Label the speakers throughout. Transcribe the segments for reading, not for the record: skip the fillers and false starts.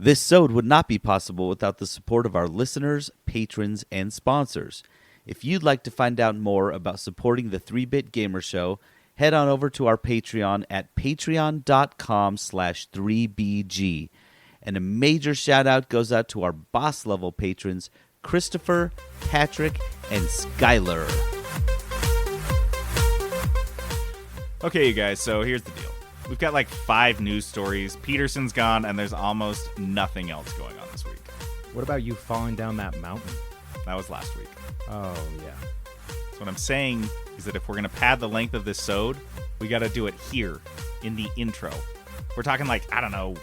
Speaker 1: This sode would not be possible without the support of our listeners, patrons, and sponsors. If you'd like to find out more about supporting the 3-Bit Gamer Show, head on over to our Patreon at patreon.com/3BG. And a major shout out goes out to our boss level patrons, Christopher, Patrick, and Skylar.
Speaker 2: Okay, you guys, so here's the deal. We've got like 5 news stories. Peterson's gone, and there's almost nothing else going on this week.
Speaker 3: What about you falling down that mountain?
Speaker 2: That was last week.
Speaker 3: Oh, yeah.
Speaker 2: So what I'm saying is that if we're going to pad the length of this sode, we got to do it here in the intro. We're talking like, I don't know,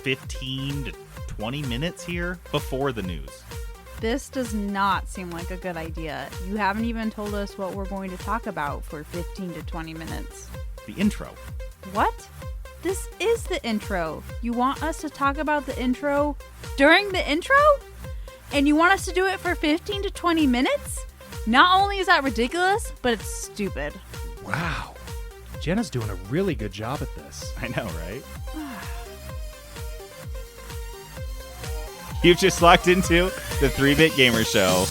Speaker 2: 15 to 20 minutes here before the news.
Speaker 4: This does not seem like a good idea. You haven't even told us what we're going to talk about for 15 to 20 minutes.
Speaker 2: The intro.
Speaker 4: What? This is the intro. You want us to talk about the intro during the intro? And you want us to do it for 15 to 20 minutes? Not only is that ridiculous, but it's stupid.
Speaker 3: Wow. Jenna's doing a really good job at this.
Speaker 2: I know, right? You've just locked into the 3-Bit Gamer Show.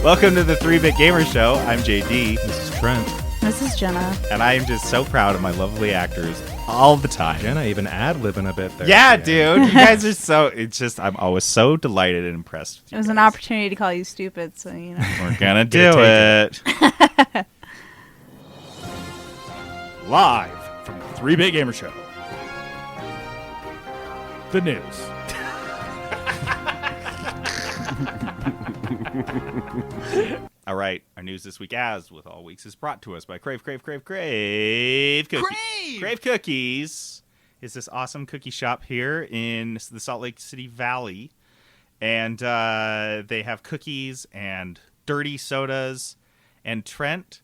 Speaker 2: Welcome to the 3-Bit Gamer Show. I'm JD.
Speaker 3: This is Trent.
Speaker 4: This is Jenna.
Speaker 2: And I am just so proud of my lovely actors all the time.
Speaker 3: Jenna even ad-libbing a bit there.
Speaker 2: Yeah, dude. You guys are so... It's just... I'm always so delighted and impressed with you
Speaker 4: It was
Speaker 2: guys.
Speaker 4: an opportunity to call you stupid, so you know.
Speaker 2: We're gonna do it. Live from the 3-Bit Gamer Show. The news. All right, our news this week, as with all weeks, is brought to us by Crave Cookies. Crave Cookies is this awesome cookie shop here in the Salt Lake City Valley, and they have cookies and dirty sodas. And Trent,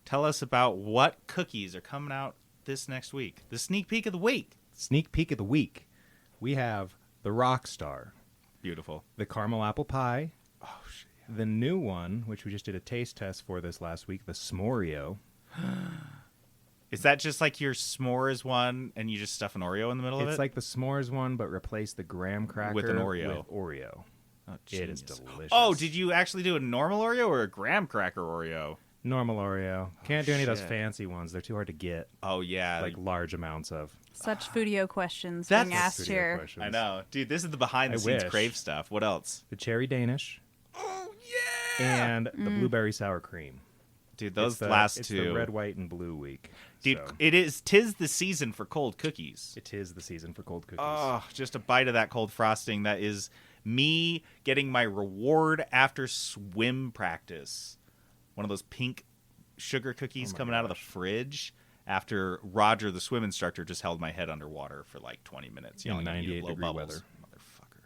Speaker 2: tell us about what cookies are coming out this next week. The sneak peek of the week.
Speaker 3: Sneak peek of the week. We have the Rockstar.
Speaker 2: Beautiful.
Speaker 3: The caramel apple pie.
Speaker 2: Oh, shit.
Speaker 3: The new one, which we just did a taste test for this last week, the S'moreo.
Speaker 2: Is that just like your s'mores one and you just stuff an Oreo in the middle of it?
Speaker 3: It's like the s'mores one, but replace the graham cracker
Speaker 2: With an Oreo.
Speaker 3: with Oreo.
Speaker 2: Oh,
Speaker 3: It is
Speaker 2: genius.
Speaker 3: delicious.
Speaker 2: Oh, did you actually do a normal Oreo or a graham cracker Oreo?
Speaker 3: Normal Oreo. Can't do any of those
Speaker 2: shit.
Speaker 3: fancy ones. They're too hard to get.
Speaker 2: Oh, yeah.
Speaker 3: Like large amounts of.
Speaker 4: Such Foodio questions
Speaker 2: That's-
Speaker 4: being asked
Speaker 3: Studio
Speaker 4: here.
Speaker 3: questions.
Speaker 2: I know. Dude, this is the behind-the-scenes
Speaker 3: wish.
Speaker 2: Crave stuff. What else?
Speaker 3: The cherry Danish
Speaker 2: Oh, yeah!
Speaker 3: and the blueberry sour cream.
Speaker 2: Dude, those
Speaker 3: It's the-
Speaker 2: last
Speaker 3: it's
Speaker 2: two.
Speaker 3: the red, white, and blue week.
Speaker 2: Dude,
Speaker 3: So,
Speaker 2: tis the season for cold cookies.
Speaker 3: it is the season for cold cookies.
Speaker 2: Oh, just a bite of that cold frosting. That is me getting my reward after swim practice. One of those pink sugar cookies coming out of the fridge after Roger, the swim instructor, just held my head underwater for like 20 minutes.
Speaker 3: In
Speaker 2: Yelling at me to
Speaker 3: 98
Speaker 2: blow
Speaker 3: degree
Speaker 2: bubbles.
Speaker 3: weather.
Speaker 2: Motherfucker.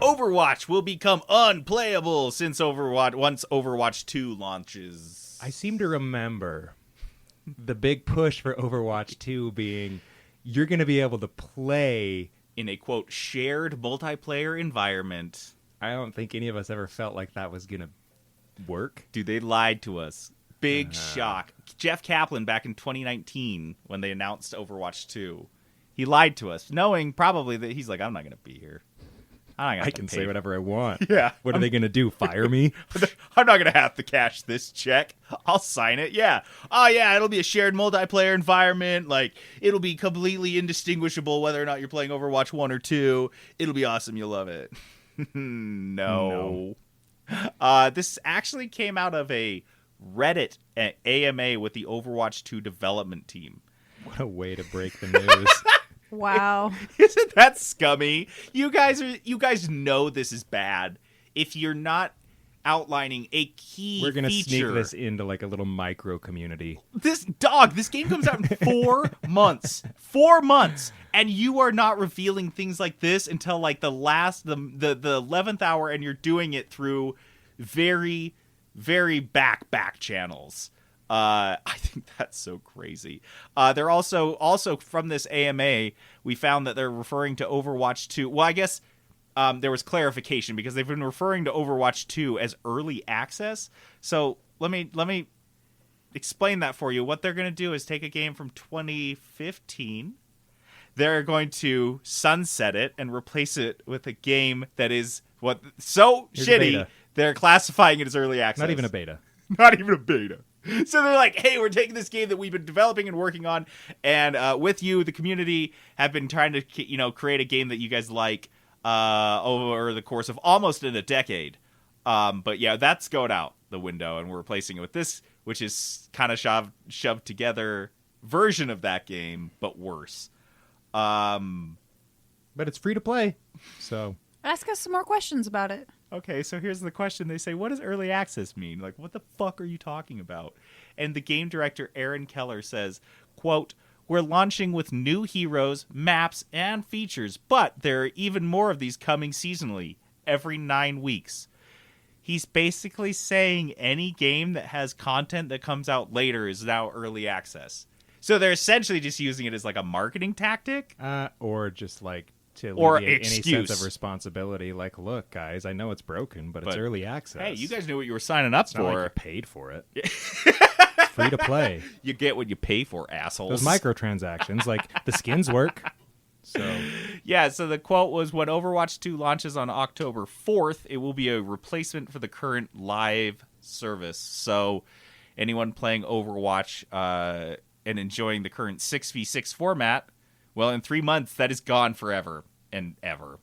Speaker 2: Overwatch will become unplayable once Overwatch 2 launches.
Speaker 3: I seem to remember the big push for Overwatch 2 being you're going to be able to play.
Speaker 2: In a, quote, shared multiplayer environment.
Speaker 3: I don't think any of us ever felt like that was going to work.
Speaker 2: Dude, they lied to us. Big shock. Jeff Kaplan back in 2019 when they announced Overwatch 2, he lied to us, knowing probably that he's like, I'm not going to be here.
Speaker 3: I can say whatever I want.
Speaker 2: Yeah.
Speaker 3: What are they going to do? Fire me?
Speaker 2: I'm not going to have to cash this check. I'll sign it. Yeah. Oh, yeah, it'll be a shared multiplayer environment. Like, it'll be completely indistinguishable whether or not you're playing Overwatch 1 or 2. It'll be awesome. You'll love it. No. This actually came out of a Reddit AMA with the Overwatch 2 development team.
Speaker 3: What a way to break the news.
Speaker 4: Wow.
Speaker 2: Isn't that scummy? You guys know this is bad. If you're not outlining a key
Speaker 3: We're going to
Speaker 2: feature,
Speaker 3: sneak this into like a little micro community.
Speaker 2: this game comes out in 4 months. 4 months. And you are not revealing things like this until like the 11th hour, and you're doing it through very, very back channels. I think that's so crazy. They're also from this AMA, we found that they're referring to Overwatch 2. Well, I guess there was clarification because they've been referring to Overwatch 2 as early access. So let me explain that for you. What they're going to do is take a game from 2015. They're going to sunset it and replace it with a game that is
Speaker 3: Here's
Speaker 2: shitty.
Speaker 3: beta.
Speaker 2: They're classifying it as early access.
Speaker 3: Not even a beta.
Speaker 2: Not even a beta. So they're like, hey, we're taking this game that we've been developing and working on, and with you, the community have been trying to, create a game that you guys like over the course of almost in a decade. But yeah, that's going out the window, and we're replacing it with this, which is kind of shoved together version of that game, but worse.
Speaker 3: But it's free to play, so
Speaker 4: Ask us some more questions about it.
Speaker 2: Okay, so here's the question. They say, what does early access mean? Like, what the fuck are you talking about? And the game director, Aaron Keller, says, quote, we're launching with new heroes, maps, and features, but there are even more of these coming seasonally, every 9 weeks. He's basically saying any game that has content that comes out later is now early access. So they're essentially just using it as like a marketing tactic?
Speaker 3: or just like to
Speaker 2: Or
Speaker 3: alleviate any
Speaker 2: excuse.
Speaker 3: sense of responsibility. Like, look, guys, I know it's broken, but it's early access.
Speaker 2: Hey, you guys knew what you were signing up
Speaker 3: It's not like
Speaker 2: for.
Speaker 3: you paid for it. It's free to play.
Speaker 2: You get what you pay for, assholes.
Speaker 3: Those microtransactions, like the skins work. So
Speaker 2: Yeah, so the quote was, when Overwatch 2 launches on October 4th, it will be a replacement for the current live service. So anyone playing Overwatch and enjoying the current 6v6 format, well, in 3 months, that is gone forever and ever.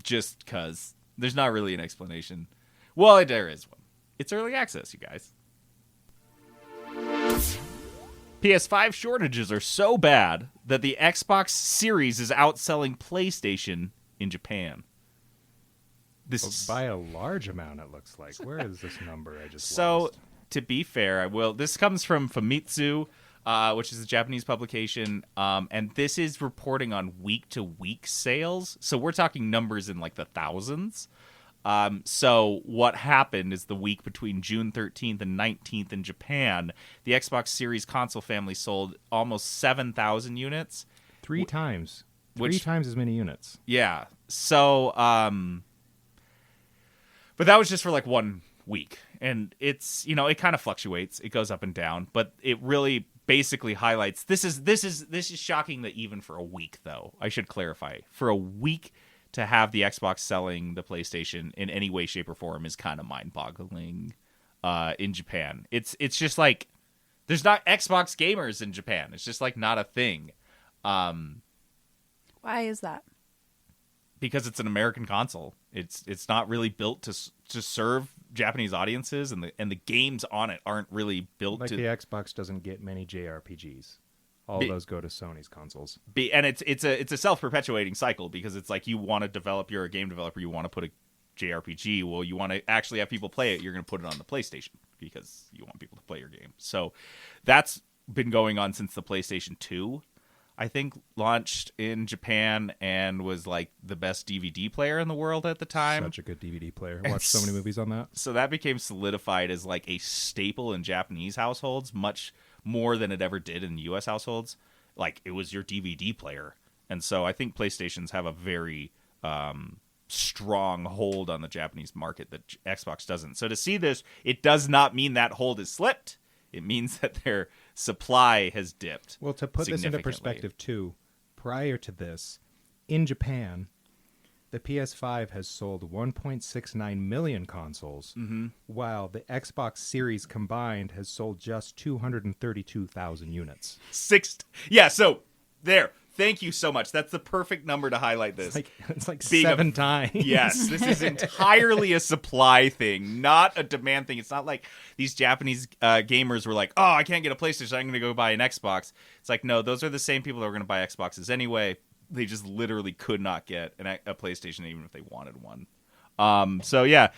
Speaker 2: Just because there's not really an explanation. Well, there is one. It's early access, you guys. PS5 shortages are so bad that the Xbox Series is outselling PlayStation in Japan.
Speaker 3: by a large amount, it looks like. Where is this number I just
Speaker 2: So,
Speaker 3: lost?
Speaker 2: to be fair, this comes from Famitsu, which is a Japanese publication, and this is reporting on week-to-week sales. So we're talking numbers in like the thousands. So what happened is the week between June 13th and 19th in Japan, the Xbox Series console family sold almost 7,000 units.
Speaker 3: Three times
Speaker 2: which-
Speaker 3: as many units.
Speaker 2: Yeah. So, but that was just for like 1 week. And it's, it kind of fluctuates. It goes up and down, but it really basically highlights this is shocking that even for a week, though, I should clarify, for a week to have the Xbox selling the PlayStation in any way, shape, or form is kind of mind-boggling in Japan. It's just like there's not Xbox gamers in Japan. It's just like not a thing.
Speaker 4: Why is that?
Speaker 2: Because it's an American console. It's not really built to serve Japanese audiences, and the games on it aren't really built
Speaker 3: Like
Speaker 2: to
Speaker 3: the Xbox doesn't get many JRPGs. All those go to Sony's consoles.
Speaker 2: be. And it's a self-perpetuating cycle, because it's like you want to develop, you're a game developer, you want to put a JRPG, well, you want to actually have people play it, you're going to put it on the PlayStation because you want people to play your game. So that's been going on since the PlayStation 2, I think, launched in Japan and was like the best DVD player in the world at the time.
Speaker 3: Such a good DVD player. I watched so many movies on that.
Speaker 2: So that became solidified as like a staple in Japanese households, much more than it ever did in U.S. households. Like, it was your DVD player. And so I think PlayStations have a very strong hold on the Japanese market that Xbox doesn't. So to see this, it does not mean that hold has slipped. It means that their supply has dipped.
Speaker 3: Well, to put this into
Speaker 2: significantly.
Speaker 3: perspective, too, prior to this, in Japan, the PS5 has sold 1.69 million consoles, while the Xbox Series combined has sold just 232,000 units.
Speaker 2: Yeah, so there. Thank you so much. That's the perfect number to highlight this.
Speaker 3: It's like
Speaker 2: Being
Speaker 3: 7 times.
Speaker 2: Yes, this is entirely a supply thing, not a demand thing. It's not like these Japanese gamers were like, oh, I can't get a PlayStation, I'm going to go buy an Xbox. It's like, no, those are the same people that were going to buy Xboxes anyway. They just literally could not get a PlayStation even if they wanted one. So, yeah,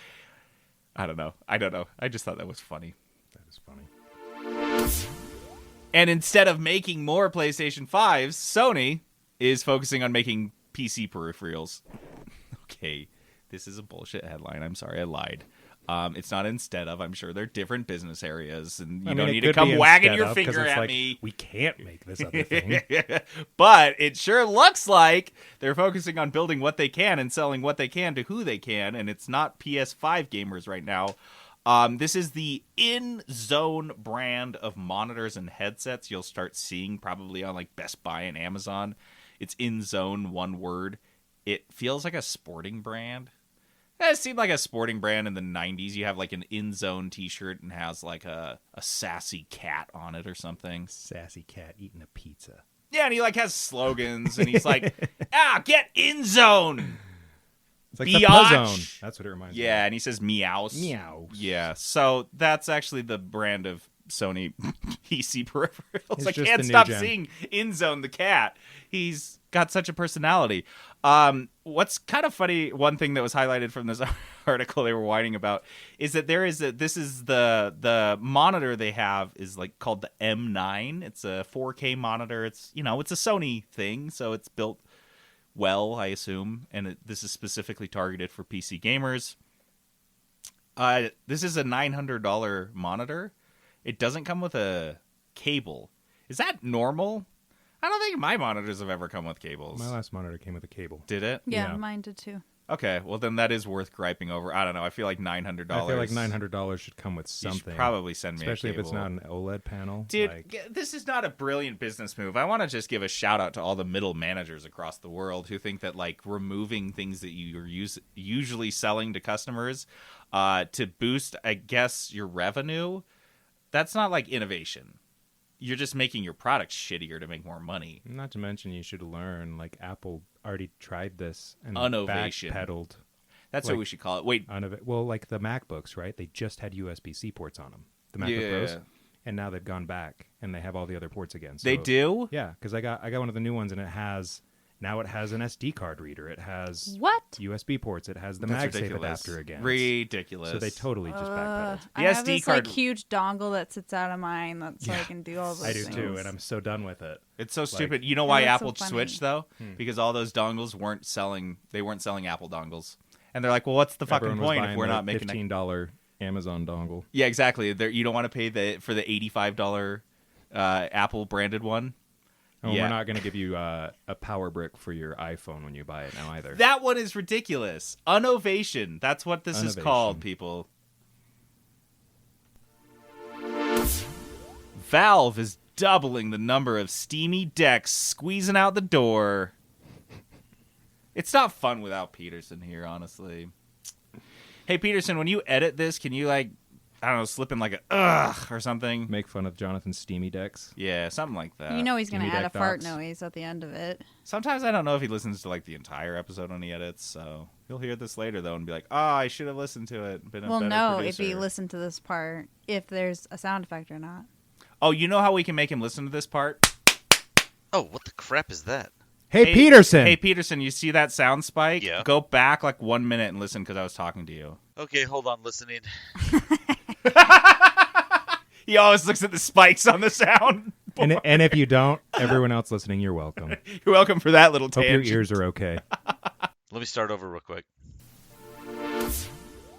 Speaker 2: I don't know. I just thought that was funny.
Speaker 3: That is funny.
Speaker 2: And instead of making more PlayStation 5s, Sony is focusing on making PC peripherals. Okay, this is a bullshit headline. I'm sorry, I lied. It's not instead of. I'm sure they're different business areas, and you
Speaker 3: I mean,
Speaker 2: don't
Speaker 3: it
Speaker 2: need to
Speaker 3: could
Speaker 2: come
Speaker 3: be
Speaker 2: wagging
Speaker 3: instead
Speaker 2: your
Speaker 3: of, 'cause
Speaker 2: finger
Speaker 3: it's
Speaker 2: at
Speaker 3: like,
Speaker 2: me.
Speaker 3: We can't make this other thing.
Speaker 2: But it sure looks like they're focusing on building what they can and selling what they can to who they can, and it's not PS5 gamers right now. This is the InZone brand of monitors and headsets you'll start seeing probably on like Best Buy and Amazon. It's InZone, one word. It feels like a sporting brand. It seemed like a sporting brand in the 90s. You have like an InZone t-shirt and has like a sassy cat on it or something.
Speaker 3: Sassy cat eating a pizza.
Speaker 2: Yeah, and he like has slogans and he's like, get InZone.
Speaker 3: It's like
Speaker 2: Biatch.
Speaker 3: the Puzzone. That's what it reminds me
Speaker 2: Yeah, and he says meows.
Speaker 3: Meows.
Speaker 2: Yeah, so that's actually the brand of Sony PC Peripherals.
Speaker 3: It's
Speaker 2: I
Speaker 3: just
Speaker 2: can't
Speaker 3: the new
Speaker 2: stop
Speaker 3: gen.
Speaker 2: seeing InZone the cat. He's got such a personality. What's kind of funny, one thing that was highlighted from this article they were whining about, is that this is the monitor they have is like called the M9. It's a 4K monitor. It's, it's a Sony thing, so it's built well, I assume, and this is specifically targeted for PC gamers. This is a $900 monitor. It doesn't come with a cable. Is that normal? I don't think my monitors have ever come with cables.
Speaker 3: My last monitor came with a cable.
Speaker 2: Did it?
Speaker 4: Yeah,
Speaker 3: Yeah.
Speaker 4: mine did too.
Speaker 2: Okay, well then that is worth griping over. I don't know. I feel like $900.
Speaker 3: I feel like $900 should come with
Speaker 2: You
Speaker 3: something.
Speaker 2: should probably send me
Speaker 3: especially
Speaker 2: a
Speaker 3: if
Speaker 2: cable.
Speaker 3: it's not an OLED panel.
Speaker 2: Dude,
Speaker 3: like,
Speaker 2: this is not a brilliant business move. I want to just give a shout out to all the middle managers across the world who think that like removing things that you're usually selling to customers to boost, I guess, your revenue, that's not like innovation. You're just making your product shittier to make more money.
Speaker 3: not to mention, you should learn. Like Apple already tried this and
Speaker 2: Unnovation.
Speaker 3: backpedaled.
Speaker 2: That's what we should call it. Wait,
Speaker 3: Well, like the MacBooks, right? They just had USB-C ports on them. The MacBook Pros, and now they've gone back and they have all the other ports again. So,
Speaker 2: they do?
Speaker 3: Yeah, because I got one of the new ones, and it has an SD card reader. It has
Speaker 4: What?
Speaker 3: USB ports. It has the
Speaker 2: That's
Speaker 3: MagSafe
Speaker 2: ridiculous.
Speaker 3: adapter again.
Speaker 2: Ridiculous.
Speaker 3: So they totally just backpedaled.
Speaker 4: I
Speaker 2: The
Speaker 4: have
Speaker 2: SD
Speaker 4: this
Speaker 2: card-
Speaker 4: like huge dongle that sits out of mine so I
Speaker 3: Yeah.
Speaker 4: can do all those
Speaker 3: I do
Speaker 4: things.
Speaker 3: too, and I'm so done with it.
Speaker 2: It's so stupid. You know why
Speaker 4: that's so
Speaker 2: Apple
Speaker 4: funny.
Speaker 2: switched though? Because all those dongles weren't selling. They weren't selling Apple dongles, and they're like, "Well, what's the fucking
Speaker 3: Everyone was
Speaker 2: point if
Speaker 3: buying
Speaker 2: we're
Speaker 3: the
Speaker 2: not making?"
Speaker 3: $15 Amazon dongle.
Speaker 2: Yeah, exactly. You don't want to pay for the $85 Apple branded one.
Speaker 3: Oh,
Speaker 2: Yeah.
Speaker 3: we're not going to give you a power brick for your iPhone when you buy it now either.
Speaker 2: That one is ridiculous. Unnovation. That's what this is
Speaker 3: Unnovation.
Speaker 2: called, people. Valve is doubling the number of steamy decks squeezing out the door. It's not fun without Peterson here, honestly. Hey, Peterson, when you edit this, can you, I don't know, slip in like a ugh or something?
Speaker 3: Make fun of Jonathan's steamy decks.
Speaker 2: Yeah, something like that.
Speaker 4: You know he's going to
Speaker 3: Gimme
Speaker 4: add a
Speaker 3: deck
Speaker 4: fart
Speaker 3: docs.
Speaker 4: noise at the end of it.
Speaker 2: Sometimes I don't know if he listens to the entire episode when he edits, so he'll hear this later though and be like, "Oh, I should have listened to it." Been a
Speaker 4: We'll
Speaker 2: better
Speaker 4: know
Speaker 2: producer.
Speaker 4: if he listened to this part, if there's a sound effect or not.
Speaker 2: Oh, you know how we can make him listen to this part?
Speaker 5: Oh, what the crap is that?
Speaker 3: Hey, Peterson!
Speaker 2: Hey, Peterson, you see that sound spike?
Speaker 5: Yeah.
Speaker 2: Go back 1 minute and listen because I was talking to you.
Speaker 5: Okay, hold on, listening.
Speaker 2: He always looks at the spikes on the sound.
Speaker 3: and if you don't, everyone else listening, you're welcome.
Speaker 2: You're welcome for that little
Speaker 3: Hope
Speaker 2: tangent.
Speaker 3: your ears are okay.
Speaker 5: Let me start over real quick.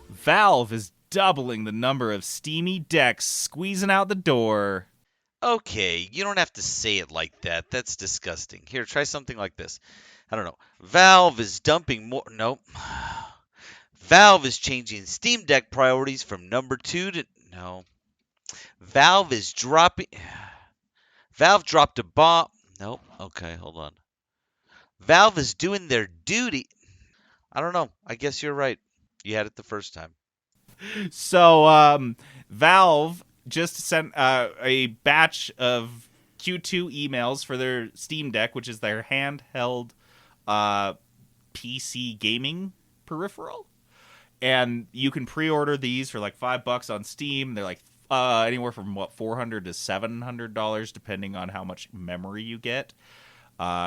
Speaker 2: Valve is doubling the number of steamy decks squeezing out the door.
Speaker 5: Okay, you don't have to say it like that. That's disgusting. Here, try something like this. I don't know. Valve is dumping more. Nope. Valve is changing Steam Deck priorities from number 2 to. No. Valve is dropping. Valve dropped a bomb. Nope. Okay, hold on. Valve is doing their duty. I don't know. I guess you're right. You had it the first time.
Speaker 2: So, Valve just sent a batch of Q2 emails for their Steam Deck, which is their handheld PC gaming peripheral. And you can pre-order these for $5 on Steam. They're anywhere from $400 to $700, depending on how much memory you get.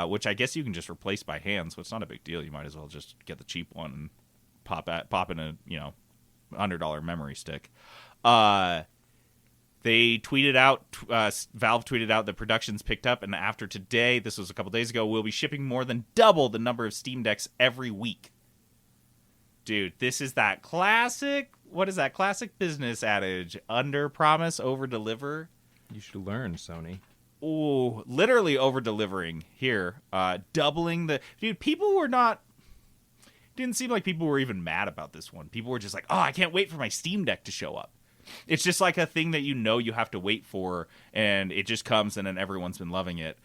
Speaker 2: Which I guess you can just replace by hand, so it's not a big deal. You might as well just get the cheap one and pop in a $100 memory stick. They tweeted out, Valve tweeted out that production's picked up, and after today, this was a couple days ago, we'll be shipping more than double the number of Steam Decks every week. Dude, this is that classic what is that classic business adage? Under promise, over deliver.
Speaker 3: You should learn, Sony.
Speaker 2: Ooh, literally over delivering here. Doubling the dude. People were not. Didn't seem like people were even mad about this one. People were just like, oh, I can't wait for my Steam Deck to show up. It's just like a thing that you have to wait for, and it just comes, and then everyone's been loving it.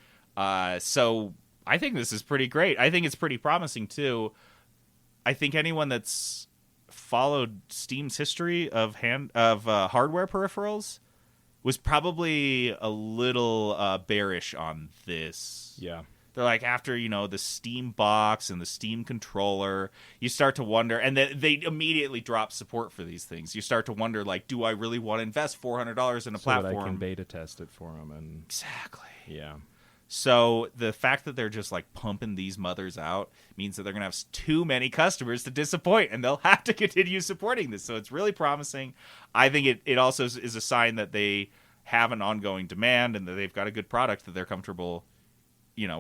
Speaker 2: So I think this is pretty great. I think it's pretty promising too. I think anyone that's followed Steam's history of hardware peripherals was probably a little bearish on this.
Speaker 3: Yeah.
Speaker 2: They're like, after, the Steam box and the Steam controller, you start to wonder, and they immediately drop support for these things. You start to wonder, like, do I really want to invest $400 in a platform?
Speaker 3: So that I can beta test it for them. And
Speaker 2: exactly.
Speaker 3: Yeah.
Speaker 2: So the fact that they're just, like, pumping these mothers out means that they're going to have too many customers to disappoint, and they'll have to continue supporting this. So it's really promising. I think it also is a sign that they have an ongoing demand and that they've got a good product that they're comfortable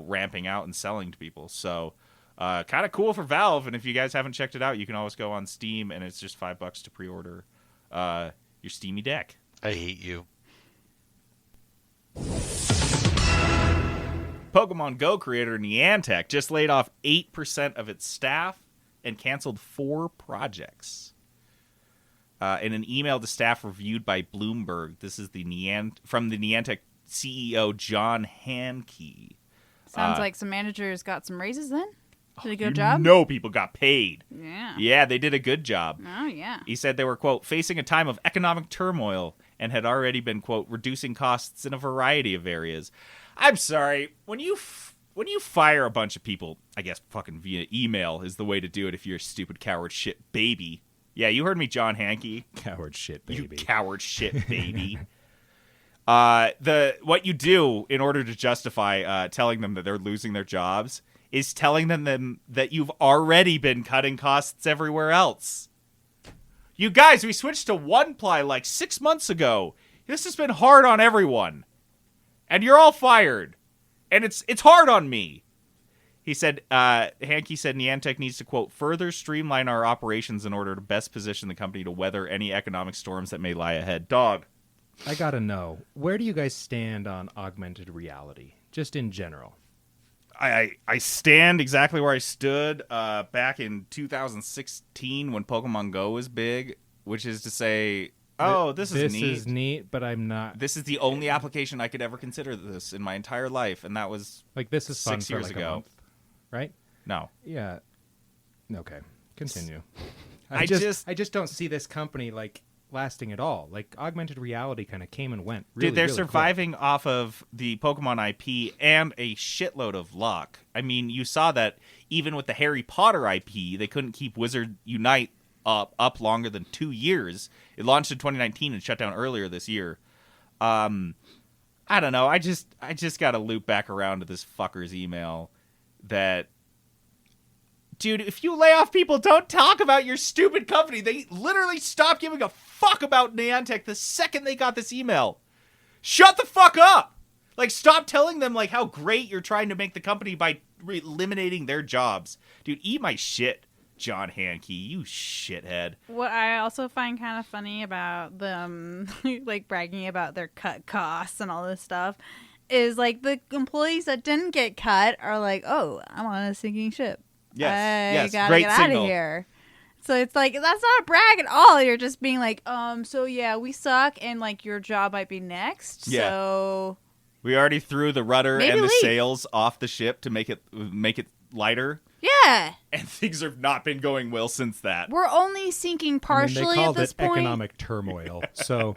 Speaker 2: ramping out and selling to people. So kind of cool for Valve. And if you guys haven't checked it out, you can always go on Steam, and it's just $5 to pre-order your Steamy Deck.
Speaker 5: I hate you.
Speaker 2: Pokemon Go creator Niantec just laid off 8% of its staff and canceled 4 projects. In an email to staff reviewed by Bloomberg, this is from the Niantic CEO John Hanke.
Speaker 4: Sounds like some managers got some raises then. Did a good job.
Speaker 2: People got paid. Yeah, they did a good job.
Speaker 4: Oh, yeah.
Speaker 2: He said they were, quote, facing a time of economic turmoil and had already been, quote, reducing costs in a variety of areas. I'm sorry. When you fire a bunch of people, I guess fucking via email is the way to do it if you're a stupid coward shit baby. Yeah, you heard me, John Hanke.
Speaker 3: Coward shit baby.
Speaker 2: You coward shit baby. What you do in order to justify telling them that they're losing their jobs is telling them that you've already been cutting costs everywhere else. You guys, we switched to one-ply like 6 months ago. This has been hard on everyone. And you're all fired. And it's hard on me. He said, Hanke said Niantic needs to, quote, further streamline our operations in order to best position the company to weather any economic storms that may lie ahead. Dog.
Speaker 3: I gotta know, where do you guys stand on augmented reality, just in general?
Speaker 2: I stand exactly where I stood back in 2016 when Pokemon Go was big, which is to say, this is neat.
Speaker 3: This is neat, but I'm not.
Speaker 2: This is the only application I could ever consider this in my entire life, and that was
Speaker 3: like this is fun
Speaker 2: 6
Speaker 3: for
Speaker 2: years
Speaker 3: like
Speaker 2: ago.
Speaker 3: A month, right?
Speaker 2: No.
Speaker 3: Yeah. Okay. Continue.
Speaker 2: I
Speaker 3: just don't see this company like lasting at all. Like augmented reality kind of came and went. Really,
Speaker 2: Dude, they're
Speaker 3: really
Speaker 2: surviving off of the Pokemon IP and a shitload of luck. I mean, you saw that even with the Harry Potter IP, they couldn't keep Wizard Unite up longer than 2 years. It launched in 2019 and shut down earlier this year. I don't know. I just got to loop back around to this fucker's email that, dude, if you lay off people, don't talk about your stupid company. They literally stopped giving a fuck about Niantic the second they got this email. Shut the fuck up. Like, stop telling them, like, how great you're trying to make the company by eliminating their jobs. Dude, eat my shit, John Hanke, you shithead.
Speaker 4: What I also find kind of funny about them, like, bragging about their cut costs and all this stuff is, like, the employees that didn't get cut are like, oh, I'm on a sinking ship.
Speaker 2: Yes,
Speaker 4: gotta
Speaker 2: great
Speaker 4: get
Speaker 2: signal.
Speaker 4: out of here. So it's like, that's not a brag at all. You're just being like, so yeah, we suck, and like your job might be next.
Speaker 2: Yeah.
Speaker 4: So
Speaker 2: we already threw the rudder
Speaker 4: Maybe
Speaker 2: and the
Speaker 4: leave.
Speaker 2: sails off the ship to make it lighter,
Speaker 4: yeah,
Speaker 2: and things have not been going well since that.
Speaker 4: we're only sinking partially
Speaker 3: they
Speaker 4: at
Speaker 3: called
Speaker 4: this
Speaker 3: it
Speaker 4: point.
Speaker 3: economic turmoil. So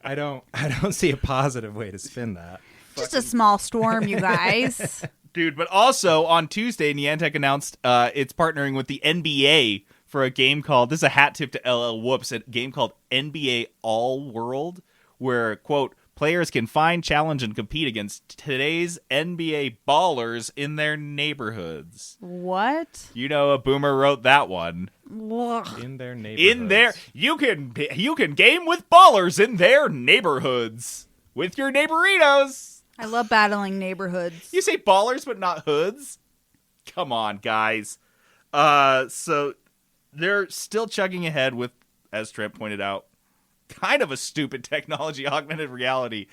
Speaker 3: I don't see a positive way to spin that.
Speaker 4: Just a small storm, you guys.
Speaker 2: Dude, but also on Tuesday, Niantic announced it's partnering with the NBA for a game called, this is a hat tip to LL Whoops, a game called NBA All World, where, quote, players can find, challenge, and compete against today's NBA ballers in their neighborhoods.
Speaker 4: What?
Speaker 2: You know, a boomer wrote that one.
Speaker 4: Ugh.
Speaker 3: In their neighborhoods.
Speaker 2: In there, you can game with ballers in their neighborhoods with your neighboritos.
Speaker 4: I love battling neighborhoods.
Speaker 2: You say ballers, but not hoods? Come on, guys. So they're still chugging ahead with as Trent pointed out, kind of a stupid technology, augmented reality,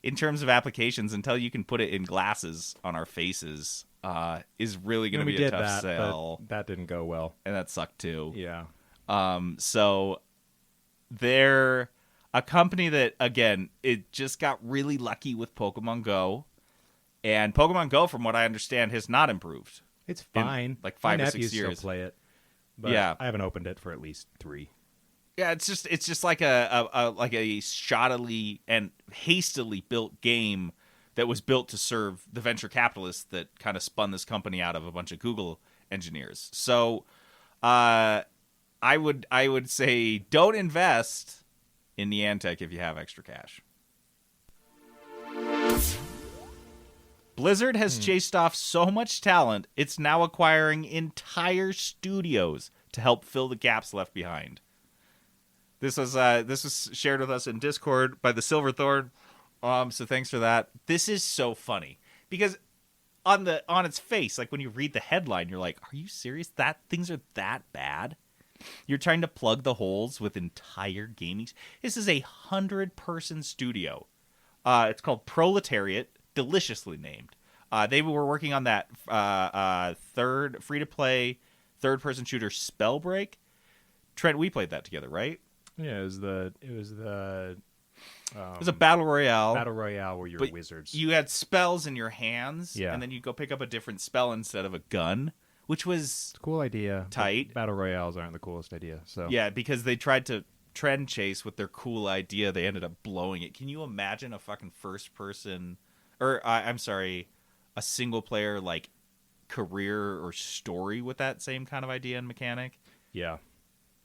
Speaker 2: in terms of applications, until you can put it in glasses on our faces, is really going to be a tough sell.
Speaker 3: That didn't go well.
Speaker 2: And that sucked too.
Speaker 3: Yeah.
Speaker 2: So they're a company that, again, it just got really lucky with Pokemon Go. And Pokemon Go, from what I understand, has not improved.
Speaker 3: It's fine.
Speaker 2: Like 5
Speaker 3: My
Speaker 2: or 6
Speaker 3: nephews
Speaker 2: years.
Speaker 3: still play it. But
Speaker 2: Yeah.
Speaker 3: I haven't opened it for at least 3.
Speaker 2: Yeah, it's just like a shoddily and hastily built game that was built to serve the venture capitalists that kind of spun this company out of a bunch of Google engineers. So, I would say don't invest in Niantec if you have extra cash. Blizzard has chased off so much talent, it's now acquiring entire studios to help fill the gaps left behind. This was shared with us in Discord by the Silverthorn. So thanks for that. This is so funny because on its face, like when you read the headline, you're like, "Are you serious? That things are that bad?" You're trying to plug the holes with entire gaming. This is 100-person studio. It's called Proletariat, deliciously named. They were working on that third free-to-play third-person shooter Spellbreak. Trent, we played that together, right?
Speaker 3: Yeah, it was the
Speaker 2: It was a battle royale.
Speaker 3: battle royale where you're
Speaker 2: but
Speaker 3: wizards.
Speaker 2: You had spells in your hands,
Speaker 3: Yeah.
Speaker 2: and then you go pick up a different spell instead of a gun, which was
Speaker 3: It's a cool idea. but
Speaker 2: tight.
Speaker 3: Battle royales aren't the coolest idea. So
Speaker 2: Yeah, because they tried to trend chase with their cool idea. They ended up blowing it. Can you imagine a fucking first person, or I'm sorry, a single player like career or story with that same kind of idea and mechanic?
Speaker 3: yeah.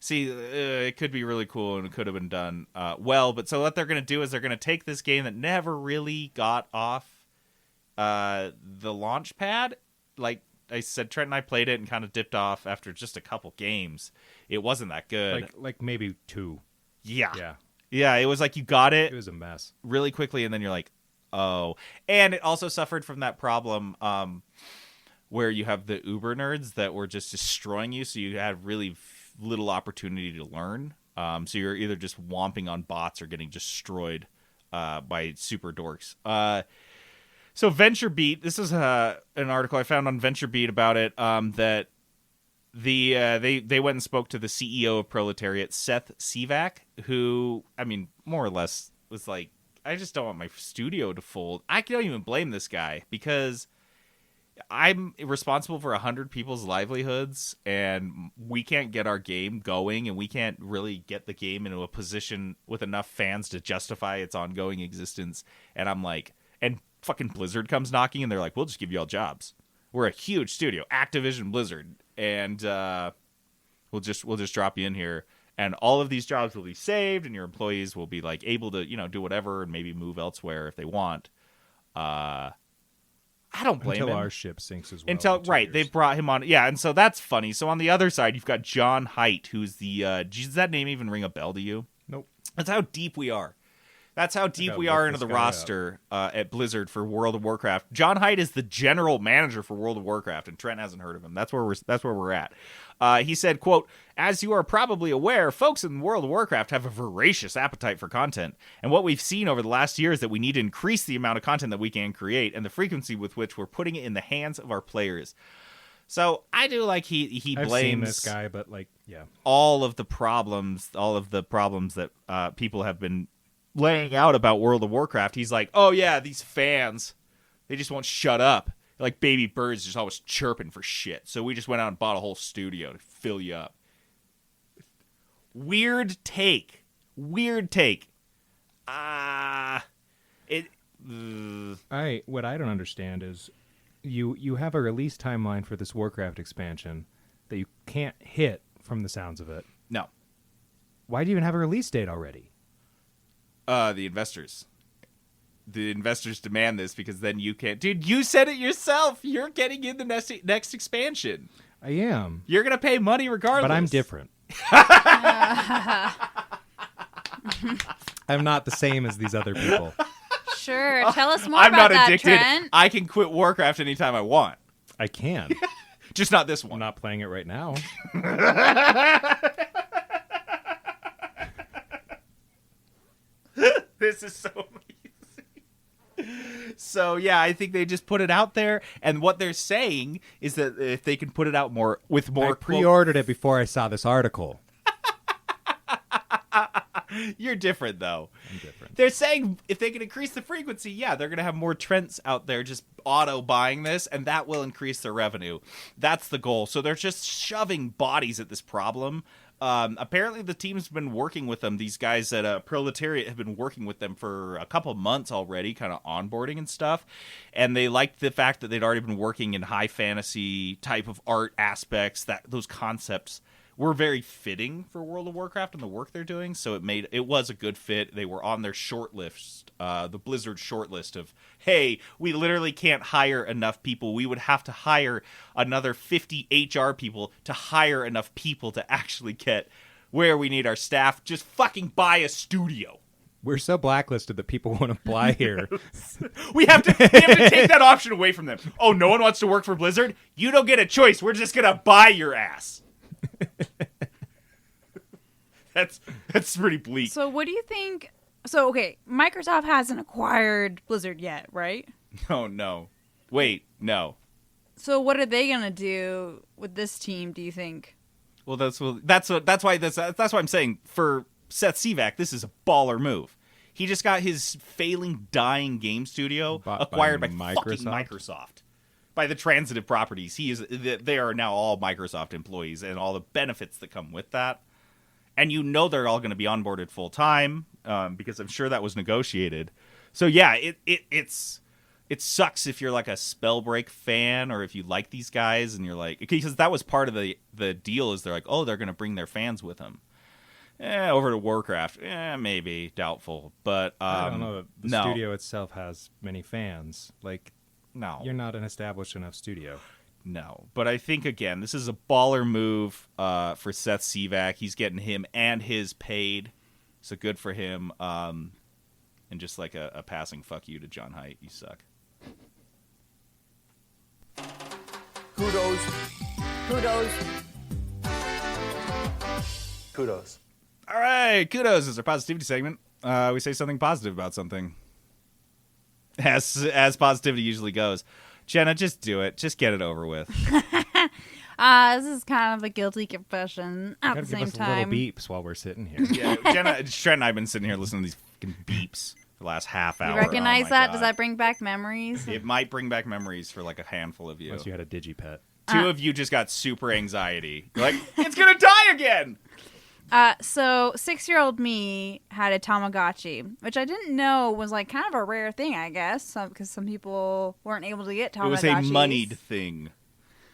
Speaker 2: See, it could be really cool and it could have been done well. But so what they're going to do is they're going to take this game that never really got off the launch pad. Like I said, Trent and I played it and kind of dipped off after just a couple games. It wasn't that good.
Speaker 3: Like maybe 2.
Speaker 2: Yeah.
Speaker 3: Yeah.
Speaker 2: It was like you got
Speaker 3: It
Speaker 2: it
Speaker 3: was a mess.
Speaker 2: really quickly and then you're like, oh. And it also suffered from that problem where you have the Uber nerds that were just destroying you. So you had really little opportunity to learn. So you're either just womping on bots or getting destroyed by super dorks. So VentureBeat, this is an article I found on VentureBeat about it, that they went and spoke to the CEO of Proletariat, Seth Sivak, who, I mean, more or less was like, I just don't want my studio to fold. I don't even blame this guy because I'm responsible for 100 people's livelihoods, and we can't get our game going, and we can't really get the game into a position with enough fans to justify its ongoing existence. And I'm like, and fucking Blizzard comes knocking, and they're like, we'll just give you all jobs. We're a huge studio, Activision Blizzard, and we'll just drop you in here, and all of these jobs will be saved, and your employees will be like able to do whatever and maybe move elsewhere if they want. I don't blame him.
Speaker 3: Until our ship sinks as well.
Speaker 2: Until
Speaker 3: in 2
Speaker 2: right,
Speaker 3: years.
Speaker 2: they brought him on. Yeah, and so that's funny. So on the other side, you've got John Haidt, who's the. Does that name even ring a bell to you?
Speaker 3: Nope.
Speaker 2: That's how deep we are. That's how deep
Speaker 3: gotta
Speaker 2: we
Speaker 3: look
Speaker 2: are into
Speaker 3: this
Speaker 2: the
Speaker 3: guy up.
Speaker 2: roster at Blizzard for World of Warcraft. John Haidt is the general manager for World of Warcraft, and Trent hasn't heard of him. That's where we're at. He said, quote, "As you are probably aware, folks in World of Warcraft have a voracious appetite for content. And what we've seen over the last year is that we need to increase the amount of content that we can create and the frequency with which we're putting it in the hands of our players." So I do like he
Speaker 3: I've
Speaker 2: blames
Speaker 3: seen this guy, but yeah.
Speaker 2: all of the problems that people have been laying out about World of Warcraft. He's like, oh yeah, these fans, they just won't shut up. They're like baby birds, just always chirping for shit. So we just went out and bought a whole studio to fill you up. Weird take. What I
Speaker 3: don't understand is you have a release timeline for this Warcraft expansion that you can't hit from the sounds of it.
Speaker 2: No.
Speaker 3: Why do you even have a release date already?
Speaker 2: The investors. The investors demand this because then you can't. Dude, you said it yourself. You're getting in the next expansion.
Speaker 3: I am.
Speaker 2: You're going to pay money regardless.
Speaker 3: But I'm different. I'm not the same as these other people.
Speaker 4: Sure. Tell us more
Speaker 2: I'm
Speaker 4: about
Speaker 2: not
Speaker 4: that,
Speaker 2: addicted.
Speaker 4: Trent.
Speaker 2: I can quit Warcraft anytime I want.
Speaker 3: I can.
Speaker 2: Just not this
Speaker 3: I'm
Speaker 2: one.
Speaker 3: not playing it right now.
Speaker 2: This is so amazing. So yeah, I think they just put it out there, and what they're saying is that if they can put it out more with more,
Speaker 3: I pre-ordered it before I saw this article.
Speaker 2: You're different though.
Speaker 3: I'm different.
Speaker 2: They're saying if they can increase the frequency, yeah, they're gonna have more Trents out there just auto buying this, and that will increase their revenue. That's the goal. So they're just shoving bodies at this problem. Apparently the team's been working with them. These guys at Proletariat have been working with them for a couple months already, kind of onboarding and stuff. And they liked the fact that they'd already been working in high fantasy type of art aspects, that those concepts were very fitting for World of Warcraft and the work they're doing. So it was a good fit. They were on their short list, the Blizzard short list of, hey, we literally can't hire enough people. We would have to hire another 50 HR people to hire enough people to actually get where we need our staff. Just fucking buy a studio.
Speaker 3: We're so blacklisted that people won't apply here.
Speaker 2: We have to take that option away from them. Oh, no one wants to work for Blizzard? You don't get a choice. We're just going to buy your ass. That's pretty bleak.
Speaker 4: So what do you think? So, okay, Microsoft hasn't acquired Blizzard yet, right?
Speaker 2: No. Wait, no.
Speaker 4: So what are they going to do with this team, do you think?
Speaker 2: Well, that's why I'm saying for Seth Sivak, this is a baller move. He just got his failing, dying game studio acquired by fucking Microsoft. By the transitive properties. They are now all Microsoft employees and all the benefits that come with that. And you know they're all going to be onboarded full time because I'm sure that was negotiated. So yeah, it sucks if you're like a Spellbreak fan or if you like these guys and you're like, because that was part of the deal is they're like, oh, they're going to bring their fans with them. Over to Warcraft, maybe doubtful, but
Speaker 3: I don't know. The studio itself has many fans. Like,
Speaker 2: no,
Speaker 3: you're not an established enough studio.
Speaker 2: No, but I think, again, this is a baller move for Seth Sivak. He's getting him and his paid, so good for him. And just like a passing fuck you to John Haidt. You suck.
Speaker 6: Kudos.
Speaker 2: All right, kudos is our positivity segment. We say something positive about something. As positivity usually goes. Jenna, just do it. Just get it over with.
Speaker 4: This is kind of a guilty confession at the same
Speaker 3: give us
Speaker 4: time.
Speaker 3: little beeps while we're sitting here.
Speaker 2: Yeah, Trent and I have been sitting here listening to these fucking beeps for the last half hour.
Speaker 4: You recognize
Speaker 2: Oh my
Speaker 4: that?
Speaker 2: God.
Speaker 4: Does that bring back memories?
Speaker 2: It might bring back memories for like a handful of you.
Speaker 3: Unless you had a digipet.
Speaker 2: Two of you just got super anxiety. You're like, it's gonna die again!
Speaker 4: So 6-year-old me had a Tamagotchi, which I didn't know was like kind of a rare thing, I guess, because some people weren't able to get Tamagotchis.
Speaker 2: It was a moneyed thing.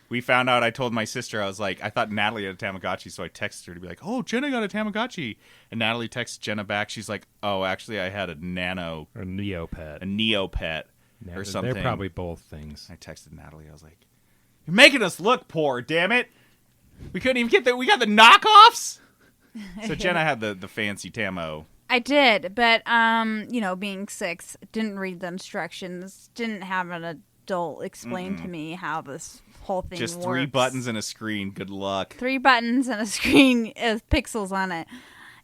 Speaker 2: We found out, I told my sister, I was like, I thought Natalie had a Tamagotchi, so I texted her to be like, oh, Jenna got a Tamagotchi. And Natalie texts Jenna back. She's like, oh, actually, I had a Nano.
Speaker 3: Or a Neopet.
Speaker 2: A Neopet or something.
Speaker 3: They're probably both things.
Speaker 2: I texted Natalie. I was like, you're making us look poor, damn it. We couldn't even get we got the knockoffs? So Jenna had the fancy Tamo.
Speaker 4: I did, but, being 6, didn't read the instructions, didn't have an adult explain to me how this whole thing
Speaker 2: Just
Speaker 4: works.
Speaker 2: 3 buttons and a screen. Good luck.
Speaker 4: 3 buttons and a screen with pixels on it.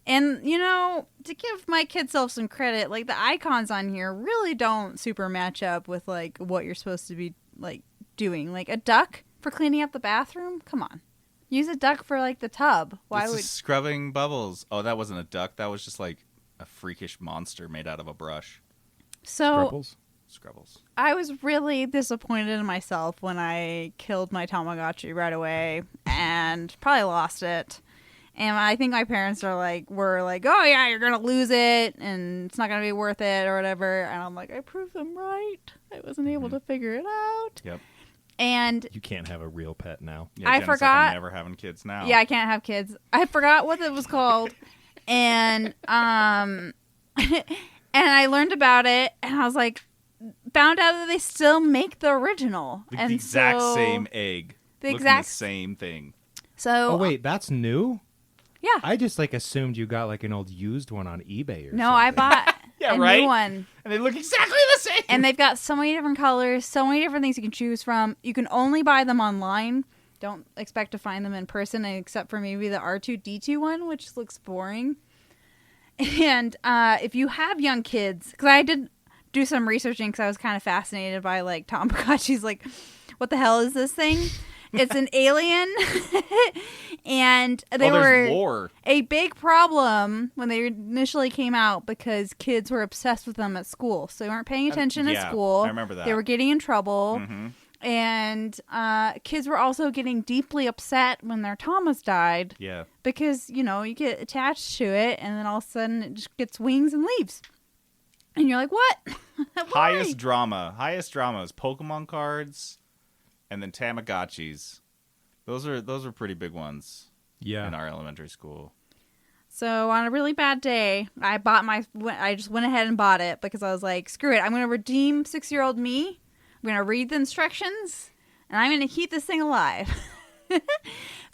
Speaker 4: And, to give my kid self some credit, like, the icons on here really don't super match up with, like, what you're supposed to be, like, doing. Like, a duck for cleaning up the bathroom? Come on. Use a duck for, like, the tub. Why would...
Speaker 2: Scrubbing bubbles. Oh, that wasn't a duck. That was just, like, a freakish monster made out of a brush.
Speaker 4: So...
Speaker 2: Scrubbles.
Speaker 4: I was really disappointed in myself when I killed my Tamagotchi right away and probably lost it. And I think my parents were like, oh yeah, you're going to lose it and it's not going to be worth it or whatever. And I'm like, I proved them right. I wasn't able to figure it out.
Speaker 2: Yep.
Speaker 4: And
Speaker 3: you can't have a real pet now.
Speaker 2: Yeah,
Speaker 4: I
Speaker 2: Jen's
Speaker 4: forgot.
Speaker 2: Like, I'm never having kids now.
Speaker 4: Yeah, I can't have kids. I forgot what it was called. And, and I learned about it and I was like, found out that they still make the original.
Speaker 2: The exact same egg.
Speaker 4: The
Speaker 2: Looking
Speaker 4: exact
Speaker 2: the same thing.
Speaker 4: So
Speaker 3: oh wait, that's new?
Speaker 4: Yeah.
Speaker 3: I just assumed you got like an old used one on eBay or something.
Speaker 4: No, I bought a
Speaker 2: right?
Speaker 4: new one.
Speaker 2: And they look exactly the same.
Speaker 4: And they've got so many different colors, so many different things you can choose from. You can only buy them online. Don't expect to find them in person except for maybe the R2-D2 one, which looks boring. And if you have young kids, because I did do some researching because I was kind of fascinated by like Tamagotchis, like what the hell is this thing? It's an alien, and they were
Speaker 2: lore.
Speaker 4: a big problem when they initially came out because kids were obsessed with them at school. So they weren't paying attention at school.
Speaker 2: I remember that.
Speaker 4: They were getting in trouble.
Speaker 2: Mm-hmm.
Speaker 4: And kids were also getting deeply upset when their Tamas died.
Speaker 2: Yeah.
Speaker 4: Because, you know, you get attached to it and then all of a sudden it just gets wings and leaves. And you're like, what?
Speaker 2: Highest drama is Pokemon cards and then Tamagotchis. Those are pretty big ones in our elementary school.
Speaker 4: So on a really bad day, I just went ahead and bought it because I was like, screw it. I'm going to redeem 6-year-old me. I'm going to read the instructions, and I'm going to keep this thing alive. The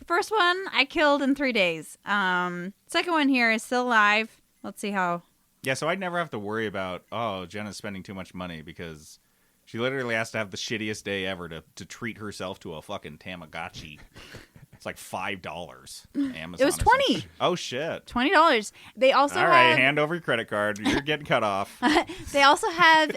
Speaker 4: first one I killed in 3 days. Second one here is still alive. Let's see how.
Speaker 2: Yeah, so I'd never have to worry about, Jenna's spending too much money because she literally has to have the shittiest day ever to treat herself to a fucking Tamagotchi. It's like $5. Amazon.
Speaker 4: It was $20.
Speaker 2: Oh, shit.
Speaker 4: $20. They also
Speaker 2: All right, hand over your credit card. You're getting cut off.
Speaker 4: They also have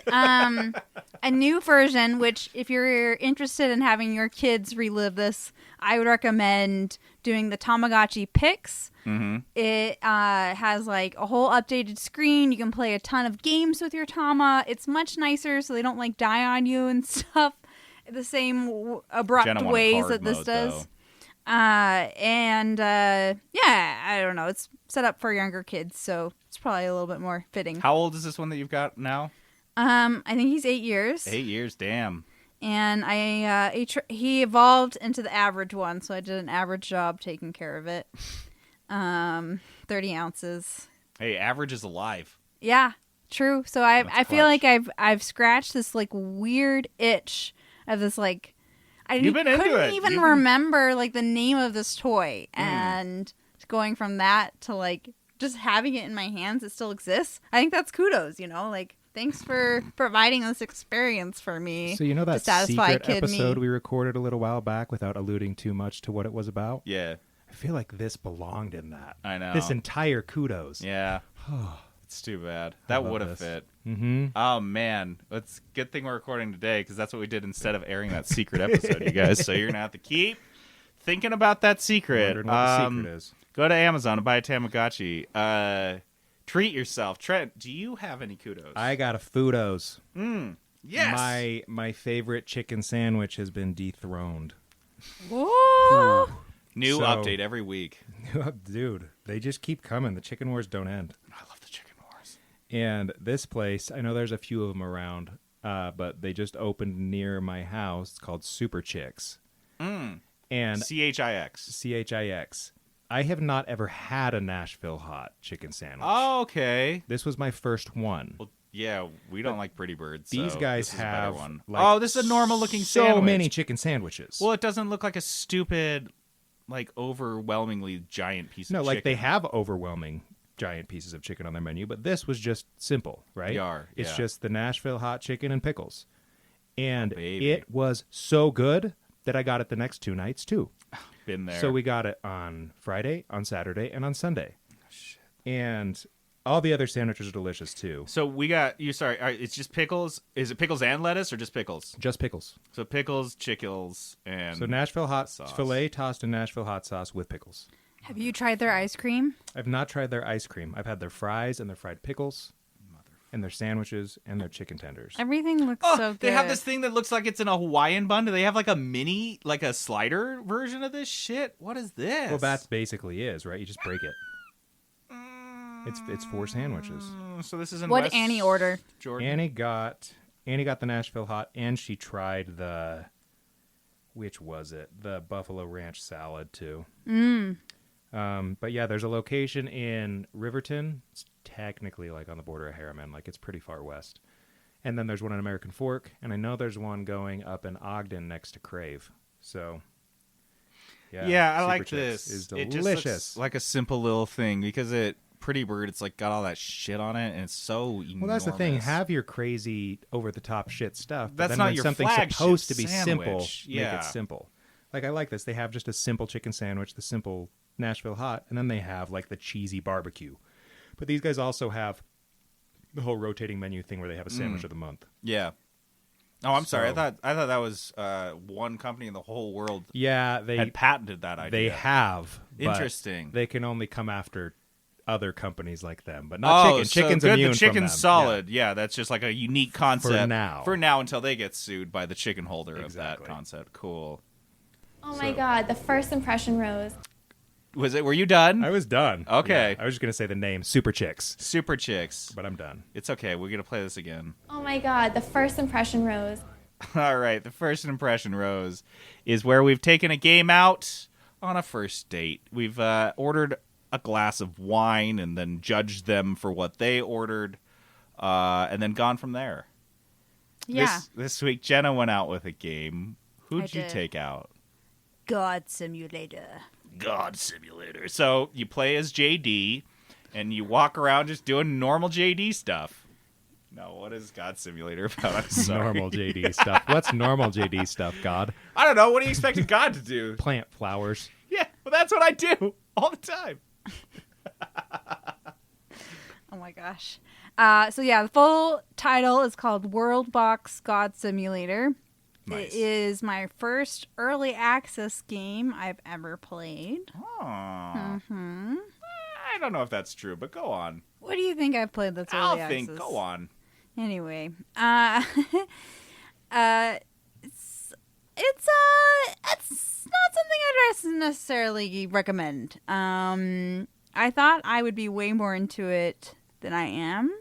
Speaker 4: a new version, which if you're interested in having your kids relive this, I would recommend doing the Tamagotchi Pix.
Speaker 2: Mm-hmm.
Speaker 4: It has like a whole updated screen. You can play a ton of games with your Tama. It's much nicer, so they don't like die on you and stuff the same abrupt
Speaker 2: Jenna wanted
Speaker 4: ways
Speaker 2: hard
Speaker 4: that this
Speaker 2: mode,
Speaker 4: does.
Speaker 2: though.
Speaker 4: Yeah, I don't know. It's set up for younger kids, so it's probably a little bit more fitting.
Speaker 2: How old is this one that you've got now?
Speaker 4: I think he's 8 years.
Speaker 2: 8 years, damn.
Speaker 4: And he evolved into the average one, so I did an average job taking care of it. 30 ounces.
Speaker 2: Hey, average is alive.
Speaker 4: Yeah, true. So I feel
Speaker 2: clutch.
Speaker 4: like I've scratched this like weird itch of this like I
Speaker 2: You've been into
Speaker 4: couldn't
Speaker 2: it.
Speaker 4: even
Speaker 2: You've been-
Speaker 4: remember like the name of this toy, and going from that to like just having it in my hands, it still exists. I think that's kudos, you know, like thanks for providing this experience for me.
Speaker 3: So you know
Speaker 4: to
Speaker 3: that
Speaker 4: satisfy
Speaker 3: secret
Speaker 4: kid
Speaker 3: episode
Speaker 4: me.
Speaker 3: we recorded a little while back without alluding too much to what it was about?
Speaker 2: Yeah,
Speaker 3: I feel like this belonged in that.
Speaker 2: I know.
Speaker 3: This entire kudos.
Speaker 2: Yeah. It's too bad. That
Speaker 3: love
Speaker 2: would have
Speaker 3: this.
Speaker 2: fit.
Speaker 3: Mm-hmm.
Speaker 2: Oh, man. It's good thing we're recording today because that's what we did instead of airing that secret episode, you guys. So you're going to have to keep thinking about that secret.
Speaker 3: Wondering what the secret is.
Speaker 2: Go to Amazon and buy a Tamagotchi. Treat yourself. Trent, do you have any kudos?
Speaker 3: I got a Fudos.
Speaker 2: Yes.
Speaker 3: My favorite chicken sandwich has been dethroned.
Speaker 4: Whoa!
Speaker 2: New
Speaker 3: So-
Speaker 2: update every week.
Speaker 3: Dude, they just keep coming. The chicken wars don't end.
Speaker 2: I love the chicken wars.
Speaker 3: And this place, I know there's a few of them around, but they just opened near my house. It's called Super Chicks. And
Speaker 2: CHIX.
Speaker 3: CHIX. I have not ever had a Nashville hot chicken sandwich.
Speaker 2: Oh, okay.
Speaker 3: This was my first one.
Speaker 2: Well, yeah, we don't like pretty birds.
Speaker 3: These
Speaker 2: so
Speaker 3: guys
Speaker 2: this is a better
Speaker 3: have
Speaker 2: one.
Speaker 3: like,
Speaker 2: this is a normal looking
Speaker 3: so
Speaker 2: sandwich.
Speaker 3: many chicken sandwiches.
Speaker 2: Well, it doesn't look like a stupid, like overwhelmingly giant piece
Speaker 3: no,
Speaker 2: of
Speaker 3: like
Speaker 2: chicken.
Speaker 3: they have overwhelming giant pieces of chicken on their menu, but this was just simple, right? It's
Speaker 2: yeah.
Speaker 3: just the Nashville hot chicken and pickles. And
Speaker 2: baby.
Speaker 3: it was so good that I got it the next 2 nights too.
Speaker 2: Been there.
Speaker 3: So we got it on Friday, on Saturday, and on Sunday.
Speaker 2: Shit.
Speaker 3: And all the other sandwiches are delicious too.
Speaker 2: So we got you. Sorry, all right, it's just pickles. Is it pickles and lettuce or just pickles?
Speaker 3: Just pickles.
Speaker 2: So pickles, chickles, and
Speaker 3: So Nashville hot
Speaker 2: sauce.
Speaker 3: filet tossed in Nashville hot sauce with pickles.
Speaker 4: Have you tried their ice cream?
Speaker 3: I've not tried their ice cream. I've had their fries and their fried pickles, and their sandwiches and their chicken tenders.
Speaker 4: Everything looks
Speaker 2: Oh,
Speaker 4: so good.
Speaker 2: they have this thing that looks like it's in a Hawaiian bun. Do they have like a mini, like a slider version of this shit? What is this?
Speaker 3: Well, that's basically is, right? You just break it. It's 4 sandwiches.
Speaker 2: So this is in
Speaker 4: What
Speaker 2: West
Speaker 4: Annie order?
Speaker 2: Jordan.
Speaker 3: Annie got the Nashville hot, and she tried which was it? The Buffalo Ranch salad too. But yeah, there's a location in Riverton. It's technically like on the border of Harriman, like it's pretty far west. And then there's one in American Fork, and I know there's one going up in Ogden next to Crave. So
Speaker 2: Yeah, I
Speaker 3: Super
Speaker 2: like
Speaker 3: Chicks
Speaker 2: this.
Speaker 3: Is
Speaker 2: It
Speaker 3: delicious.
Speaker 2: just looks like a simple little thing because Pretty Bird, it's like got all that shit on it, and it's so enormous.
Speaker 3: Well, that's the thing. Have your crazy over-the-top shit stuff. But
Speaker 2: That's
Speaker 3: then
Speaker 2: not
Speaker 3: when
Speaker 2: your
Speaker 3: something's
Speaker 2: flagship
Speaker 3: supposed to be
Speaker 2: sandwich.
Speaker 3: simple,
Speaker 2: Yeah.
Speaker 3: make it simple. Like I like this. They have just a simple chicken sandwich, the simple Nashville hot, and then they have like the cheesy barbecue. But these guys also have the whole rotating menu thing where they have a sandwich of the month.
Speaker 2: Yeah. Oh, I'm sorry. I
Speaker 3: So-
Speaker 2: thought that was one company in the whole world
Speaker 3: Yeah, they
Speaker 2: had patented that idea.
Speaker 3: they have. But
Speaker 2: Interesting.
Speaker 3: They can only come after other companies like them, but not chicken. Chicken's
Speaker 2: so good.
Speaker 3: immune
Speaker 2: The chicken's
Speaker 3: from them.
Speaker 2: solid. Yeah, that's just like a unique concept
Speaker 3: For now.
Speaker 2: until they get sued by the chicken holder
Speaker 3: Exactly.
Speaker 2: of that concept. Cool.
Speaker 6: Oh my
Speaker 3: So-
Speaker 6: god, the first impression rose.
Speaker 2: Were you done?
Speaker 3: I was done.
Speaker 2: Okay.
Speaker 3: Yeah, I was just gonna say the name Super Chicks,
Speaker 2: Super Chicks.
Speaker 3: but I'm done.
Speaker 2: It's okay. We're gonna play this again.
Speaker 6: Oh my god, the first impression rose.
Speaker 2: All right. The first impression, Rose, is where we've taken a game out on a first date. We've ordered a glass of wine and then judged them for what they ordered, and then gone from there.
Speaker 4: Yeah.
Speaker 2: This week, Jenna went out with a game. Who'd
Speaker 4: I
Speaker 2: you
Speaker 4: did.
Speaker 2: take out?
Speaker 4: God Simulator.
Speaker 2: God Simulator. So you play as JD, and you walk around just doing normal JD stuff. No, what is God Simulator about? I'm sorry.
Speaker 3: Normal JD stuff. What's normal JD stuff, God?
Speaker 2: I don't know. What do you expect God to do?
Speaker 3: Plant flowers.
Speaker 2: Yeah, well, that's what I do all the time.
Speaker 4: Oh my gosh. So yeah, the full title is called World Box God Simulator.
Speaker 2: Nice.
Speaker 4: It is my first early access game I've ever played.
Speaker 2: Oh.
Speaker 4: Hmm.
Speaker 2: I don't know if that's true, but go on.
Speaker 4: What do you think I've played that's early
Speaker 2: I'll
Speaker 4: access?
Speaker 2: think. Go on.
Speaker 4: Anyway, it's not something I'd necessarily recommend. I thought I would be way more into it than I am.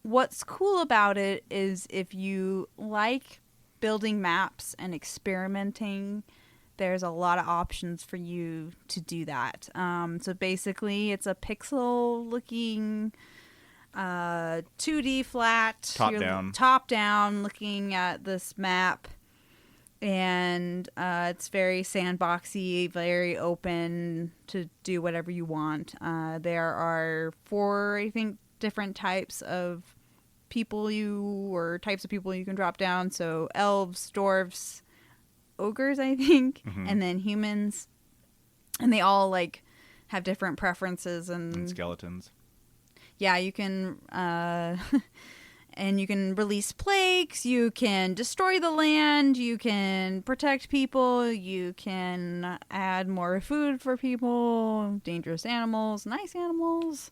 Speaker 4: What's cool about it is if you like building maps and experimenting, there's a lot of options for you to do that. So basically, it's a pixel-looking 2D flat.
Speaker 2: Top-down.
Speaker 4: Top-down, looking at this map. And it's very sandboxy, very open to do whatever you want. There are 4, I think, different types of people you can drop down. So elves, dwarves, ogres, I think, and then humans. And they all like have different preferences
Speaker 2: And skeletons.
Speaker 4: yeah, you can and you can release plagues, you can destroy the land, you can protect people, you can add more food for people, dangerous animals, nice animals.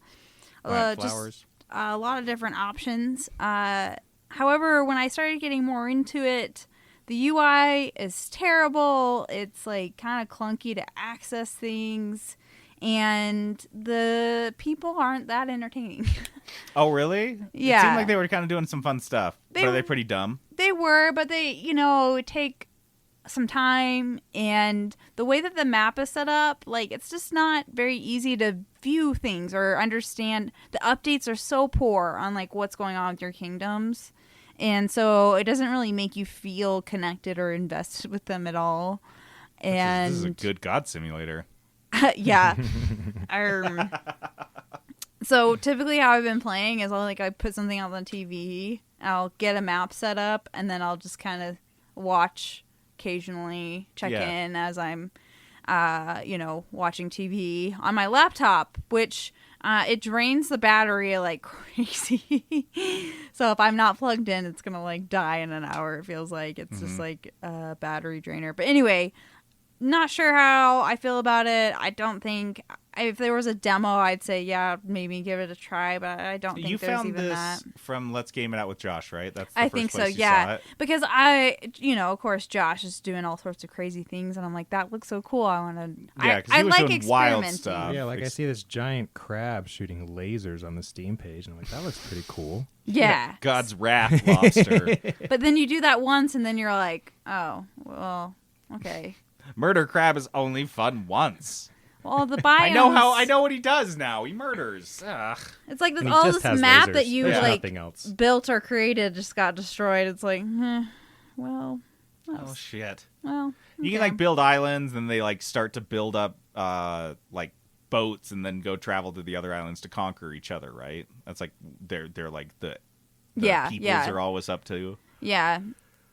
Speaker 2: Plant
Speaker 4: Just
Speaker 2: flowers.
Speaker 4: a lot of different options. However, when I started getting more into it, the UI is terrible. It's like kind of clunky to access things, and the people aren't that entertaining.
Speaker 2: Oh, really?
Speaker 4: Yeah.
Speaker 2: It seemed like they were kind of doing some fun stuff.
Speaker 4: They
Speaker 2: But are they
Speaker 4: were-
Speaker 2: pretty dumb?
Speaker 4: They were, but they, take some time, and the way that the map is set up, like, it's just not very easy to view things or understand. The updates are so poor on, like, what's going on with your kingdoms, and so it doesn't really make you feel connected or invested with them at all. And
Speaker 2: This is a good God Simulator.
Speaker 4: yeah. So typically how I've been playing is I put something on the TV, I'll get a map set up, and then I'll just kind of watch occasionally, check
Speaker 2: Yeah.
Speaker 4: in as I'm, watching TV on my laptop, which it drains the battery like crazy. So if I'm not plugged in, it's going to die in an hour. It feels like it's just like a battery drainer. But anyway, not sure how I feel about it. I don't think if there was a demo, I'd say yeah, maybe give it a try. But I don't think
Speaker 2: You
Speaker 4: there's
Speaker 2: found
Speaker 4: even
Speaker 2: this
Speaker 4: that.
Speaker 2: from Let's Game It Out with Josh, right? That's the
Speaker 4: I
Speaker 2: first
Speaker 4: think so.
Speaker 2: place you saw
Speaker 4: Yeah,
Speaker 2: it.
Speaker 4: because of course, Josh is doing all sorts of crazy things, and I'm like, that looks so cool. I want to.
Speaker 2: Yeah, 'cause
Speaker 4: I
Speaker 2: he was
Speaker 4: like
Speaker 2: doing wild
Speaker 4: experimenting.
Speaker 2: stuff.
Speaker 3: Yeah, like I see this giant crab shooting lasers on the Steam page, and I'm like, that looks pretty cool.
Speaker 4: Yeah,
Speaker 2: God's Wrath lobster.
Speaker 4: but then you do that once, and then you're like, oh, well, okay.
Speaker 2: Murder Crab is only fun once.
Speaker 4: Well, the biomes.
Speaker 2: I know what he does now. He murders. Ugh.
Speaker 4: It's like
Speaker 3: And he
Speaker 4: all
Speaker 3: just
Speaker 4: this
Speaker 3: has
Speaker 4: map
Speaker 3: lasers.
Speaker 4: that you
Speaker 3: There's
Speaker 4: like
Speaker 3: nothing else.
Speaker 4: built or created just got destroyed. It's like, well,
Speaker 2: Oh shit.
Speaker 4: well.
Speaker 2: You can
Speaker 4: okay.
Speaker 2: build islands, and they start to build up boats, and then go travel to the other islands to conquer each other. Right? That's they're like the
Speaker 4: Yeah,
Speaker 2: peoples
Speaker 4: yeah.
Speaker 2: are always up to.
Speaker 4: Yeah.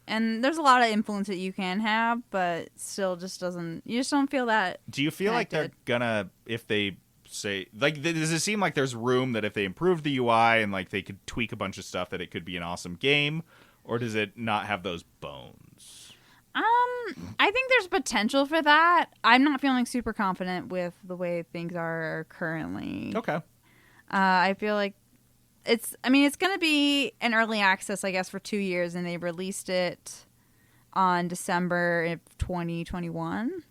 Speaker 4: And there's a lot of influence that you can have, but still just doesn't. You just don't feel that.
Speaker 2: Do you feel like they're
Speaker 4: Connected.
Speaker 2: gonna, if they say, like, does it seem like there's room that if they improved the UI and like they could tweak a bunch of stuff that it could be an awesome game, or does it not have those bones?
Speaker 4: I think there's potential for that. I'm not feeling super confident with the way things are currently.
Speaker 2: Okay.
Speaker 4: I feel like it's going to be an early access, I guess, for 2 years, and they released it on December of 2021.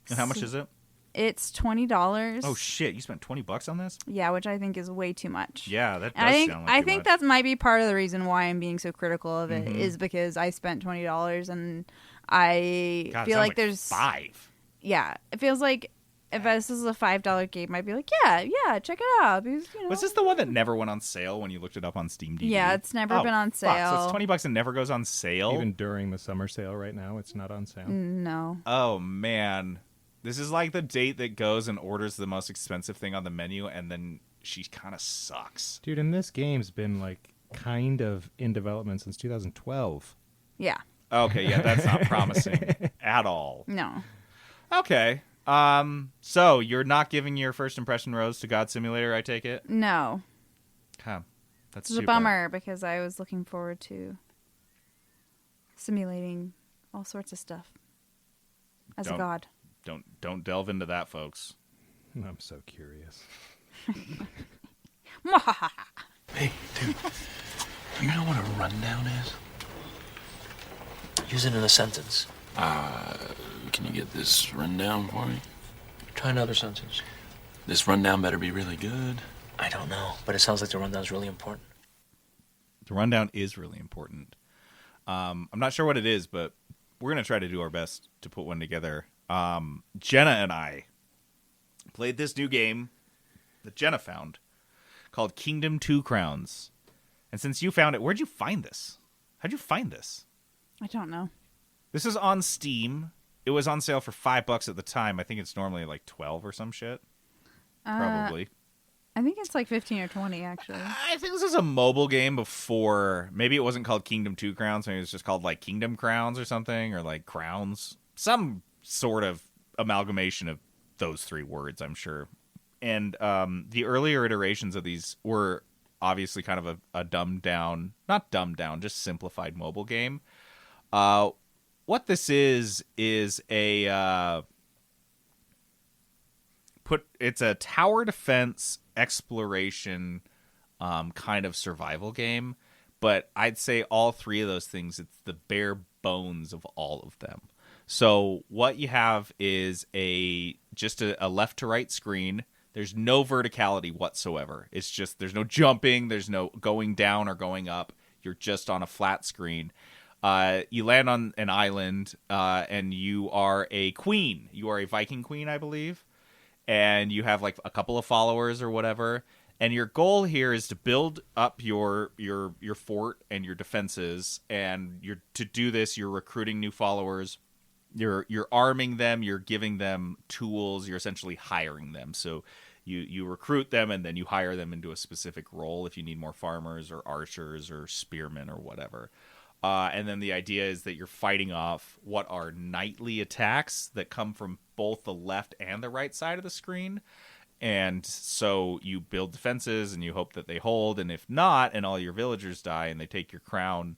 Speaker 2: And how much is it?
Speaker 4: It's $20.
Speaker 2: Oh shit! You spent $20 on this?
Speaker 4: Yeah, which I think is way too much.
Speaker 2: Yeah, that does
Speaker 4: And
Speaker 2: sound like
Speaker 4: I
Speaker 2: too
Speaker 4: think
Speaker 2: much.
Speaker 4: that might be part of the reason why I'm being so critical of it
Speaker 2: Mhm.
Speaker 4: is because I spent $20 and I
Speaker 2: God, it
Speaker 4: feel
Speaker 2: sounds
Speaker 4: like there's
Speaker 2: $5.
Speaker 4: Yeah, it feels like if this is a $5 game, I'd be like, yeah, check it out. Because,
Speaker 2: Was this the one that never went on sale when you looked it up on Steam DVD?
Speaker 4: Yeah, it's never been on
Speaker 2: fuck.
Speaker 4: sale.
Speaker 2: So it's $20 and never goes on sale?
Speaker 3: Even during the summer sale right now, it's not on sale.
Speaker 4: No.
Speaker 2: Oh, man. This is like the date that goes and orders the most expensive thing on the menu, and then she kind of sucks.
Speaker 3: Dude, and this game's been like kind of in development since 2012.
Speaker 4: Yeah.
Speaker 2: Okay, yeah, that's not promising at all.
Speaker 4: No.
Speaker 2: Okay. So you're not giving your first impression rose to God Simulator, I take it?
Speaker 4: No.
Speaker 2: Huh. That's
Speaker 4: It's a
Speaker 2: too
Speaker 4: bummer because I was looking forward to simulating all sorts of stuff as a
Speaker 2: Don't-
Speaker 4: god.
Speaker 2: bad. Don't delve into that, folks.
Speaker 3: I'm so curious.
Speaker 7: Hey, dude, you know what a rundown is? Use it in a sentence.
Speaker 8: Can you get this rundown for me?
Speaker 7: Try another sentence.
Speaker 8: This rundown better be really good.
Speaker 7: I don't know, but it sounds like the rundown's really important.
Speaker 2: The rundown is really important. I'm not sure what it is, but we're going to try to do our best to put one together. Jenna and I played this new game that Jenna found called Kingdom 2 Crowns. And since you found it, where'd you find this? How'd you find this?
Speaker 4: I don't know.
Speaker 2: This is on Steam. It was on sale for $5 at the time. I think it's normally like 12 or some shit. Probably.
Speaker 4: I think it's like 15 or 20, actually.
Speaker 2: I think this is a mobile game before. Maybe it wasn't called Kingdom 2 Crowns. Maybe it was just called like Kingdom Crowns or something, or like Crowns. Some sort of amalgamation of those three words, I'm sure. And the earlier iterations of these were obviously kind of a dumbed down, not dumbed down, just simplified mobile game. What this is a it's a tower defense exploration kind of survival game, but I'd say all three of those things, it's the bare bones of all of them. So what you have is just a left to right screen. There's no verticality whatsoever. It's just, there's no jumping, there's no going down or going up. You're just on a flat screen. You land on an island, and you are a queen. You are a Viking queen, I believe. And you have like a couple of followers or whatever. And your goal here is to build up your fort and your defenses. And to do this, you're recruiting new followers. You're arming them. You're giving them tools. You're essentially hiring them. So you recruit them, and then you hire them into a specific role if you need more farmers or archers or spearmen or whatever. And then the idea is that you're fighting off what are nightly attacks that come from both the left and the right side of the screen. And so you build defenses and you hope that they hold. And if not, and all your villagers die and they take your crown,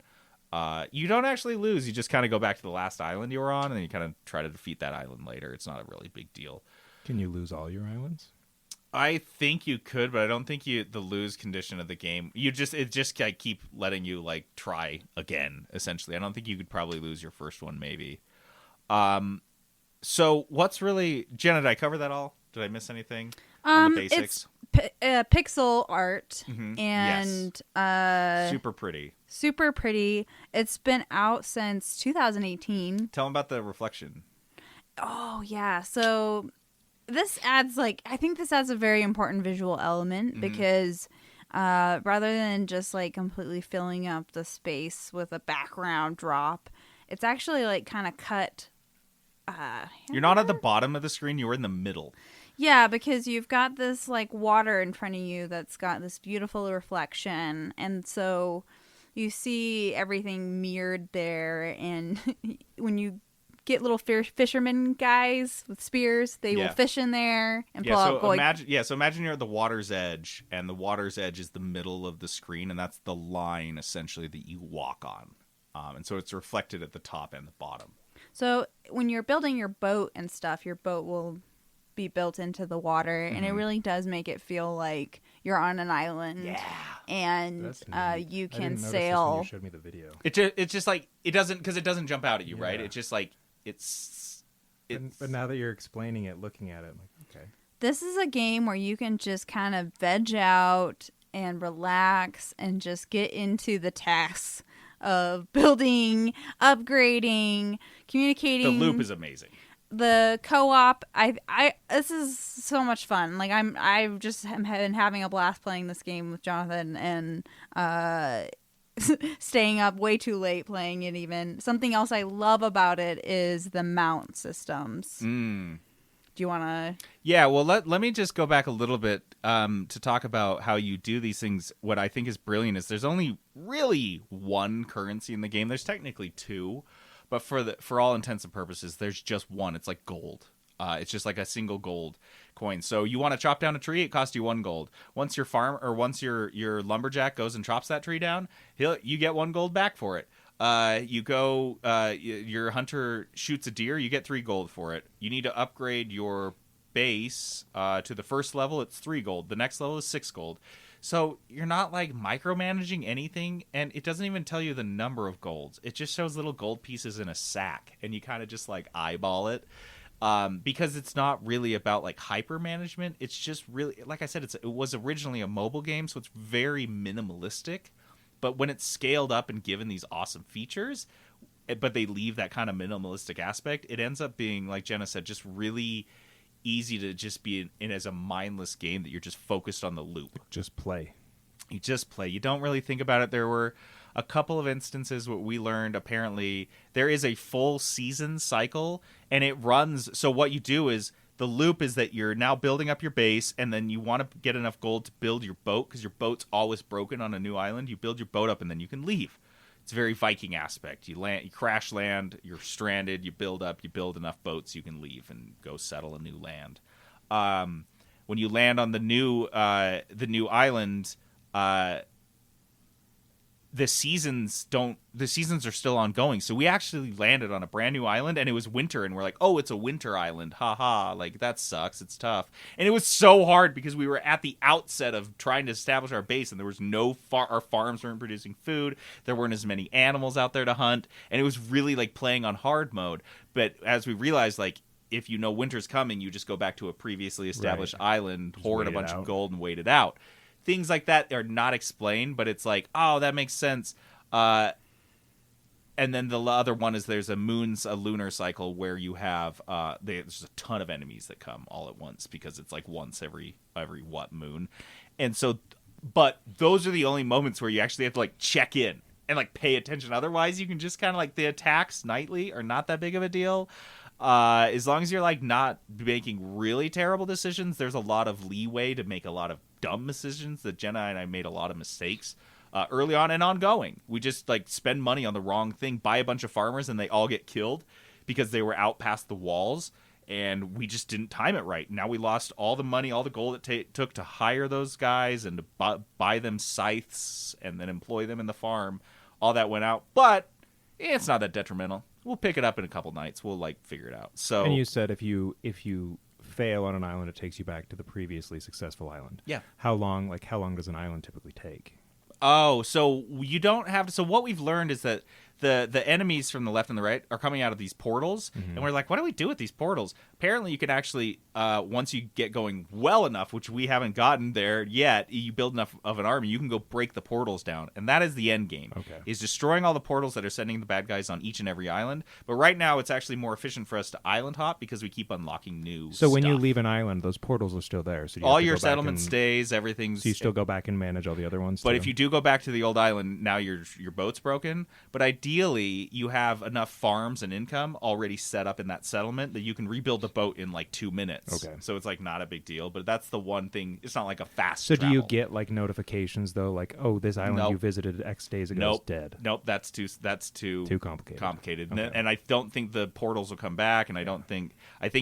Speaker 2: you don't actually lose. You just kind of go back to the last island you were on, and then you kind of try to defeat that island later. It's not a really big deal.
Speaker 3: Can you lose all your islands?
Speaker 2: I think you could, but I don't think the lose condition of the game. It just like keep letting you like try again. Essentially, I don't think you could probably lose your first one. Maybe. So what's really, Jenna? Did I cover that all? Did I miss anything on the basics?
Speaker 4: It's pixel art
Speaker 2: Mhm.
Speaker 4: and
Speaker 2: Super pretty.
Speaker 4: super pretty. It's been out since 2018.
Speaker 2: Tell them about the reflection.
Speaker 4: Oh yeah, so I think this adds a very important visual element because rather than just like completely filling up the space with a background drop, it's actually like kind of cut.
Speaker 2: You're not at the bottom of the screen. You're in the middle.
Speaker 4: Yeah, because you've got this like water in front of you that's got this beautiful reflection, and so you see everything mirrored there. And when you get little fisherman guys with spears. They will fish in there and pull out gold.
Speaker 2: Imagine you're at the water's edge, and the water's edge is the middle of the screen, and that's the line essentially that you walk on. And so it's reflected at the top and the bottom.
Speaker 4: So when you're building your boat and stuff, your boat will be built into the water, and it really does make it feel like you're on an island.
Speaker 2: Yeah.
Speaker 4: And you can
Speaker 3: I didn't
Speaker 4: sail.
Speaker 3: Notice this when you showed me the video.
Speaker 2: It's just like it doesn't jump out at you, right? It's just like it's.
Speaker 3: But now that you're explaining it, looking at it, I'm like, okay.
Speaker 4: This is a game where you can just kind of veg out and relax and just get into the tasks of building, upgrading, communicating.
Speaker 2: The loop is amazing.
Speaker 4: The co-op, this is so much fun. Like I just am having a blast playing this game with Jonathan and staying up way too late playing it. Even something else I love about it is the mount systems. Do you want to?
Speaker 2: Yeah, well, let me just go back a little bit to talk about how you do these things. What I think is brilliant is there's only really one currency in the game. There's technically two. But for all intents and purposes, there's just one. It's like gold. It's just like a single gold coin. So you want to chop down a tree, it costs you 1 gold. Once your lumberjack goes and chops that tree down, you get 1 gold back for it. Your hunter shoots a deer, you get 3 gold for it. You need to upgrade your base to the first level, it's 3 gold. The next level is 6 gold. So you're not like micromanaging anything, and it doesn't even tell you the number of golds. It just shows little gold pieces in a sack, and you kind of just like eyeball it because it's not really about like hyper management. It's just really, like I said, it was originally a mobile game, so it's very minimalistic. But when it's scaled up and given these awesome features, but they leave that kind of minimalistic aspect, it ends up being, like Jenna said, just really easy to just be in as a mindless game that you're just focused on the loop.
Speaker 3: Just play.
Speaker 2: You just play. You don't really think about it. There were a couple of instances where we learned apparently there is a full season cycle, and it runs. So what you do is the loop is that you're now building up your base, and then you want to get enough gold to build your boat because your boat's always broken on a new island. You build your boat up, and then you can leave. It's a very Viking aspect. You crash land, you're stranded, you build up, you build enough boats, you can leave and go settle a new land. When you land on the new island, the seasons are still ongoing. So we actually landed on a brand new island, and it was winter, and we're like, oh, it's a winter island. Haha, like that sucks. It's tough. And it was so hard because we were at the outset of trying to establish our base, and there was our farms weren't producing food. There weren't as many animals out there to hunt, and it was really like playing on hard mode. But as we realized, like, if you know winter's coming, you just go back to a previously established island,
Speaker 3: Just
Speaker 2: hoard a
Speaker 3: wait it
Speaker 2: bunch
Speaker 3: out.
Speaker 2: of gold, and wait it out. Things like that are not explained, but it's like, oh, that makes sense. And then the other one is there's a lunar cycle where you have there's a ton of enemies that come all at once because it's like once every moon, and so, but those are the only moments where you actually have to like check in and like pay attention. Otherwise, you can just kind of like the attacks nightly are not that big of a deal. As long as you're like not making really terrible decisions, there's a lot of leeway to make a lot of dumb decisions. That Jenna and I made a lot of mistakes early on and ongoing. We just like spend money on the wrong thing, buy a bunch of farmers, and they all get killed because they were out past the walls, and we just didn't time it right. Now we lost all the money, all the gold it took to hire those guys and to buy them scythes and then employ them in the farm. All that went out, but it's not that detrimental. We'll pick it up in a couple nights. We'll like figure it out. So,
Speaker 3: And you said if you fail on an island, it takes you back to the previously successful island.
Speaker 2: Yeah.
Speaker 3: How long does an island typically take?
Speaker 2: Oh, so you don't have to. So what we've learned is that the enemies from the left and the right are coming out of these portals, and we're like, what do we do with these portals? Apparently, you can actually, once you get going well enough, which we haven't gotten there yet, you build enough of an army, you can go break the portals down, and that is the end game.
Speaker 3: Okay.
Speaker 2: Is destroying all the portals that are sending the bad guys on each and every island. But right now, it's actually more efficient for us to island hop because we keep unlocking new
Speaker 3: So when you
Speaker 2: stuff.
Speaker 3: leave an island, those portals are still there. So you
Speaker 2: all
Speaker 3: have to
Speaker 2: your
Speaker 3: go back
Speaker 2: settlement
Speaker 3: and-
Speaker 2: stays, everything's.
Speaker 3: So you still go back and manage all the other ones.
Speaker 2: But
Speaker 3: too?
Speaker 2: if you do go back to the old island, now your boat's broken. But ideally, you have enough farms and income already set up in that settlement that you can rebuild the boat in like 2 minutes.
Speaker 3: Okay.
Speaker 2: So it's like not a big deal, but that's the one thing. It's not like a fast
Speaker 3: So do you
Speaker 2: travel.
Speaker 3: get like notifications though, like, oh, this island
Speaker 2: Nope.
Speaker 3: you visited X days ago is dead?
Speaker 2: Nope, that's too
Speaker 3: complicated.
Speaker 2: Okay. And I don't think the portals will come back, and I think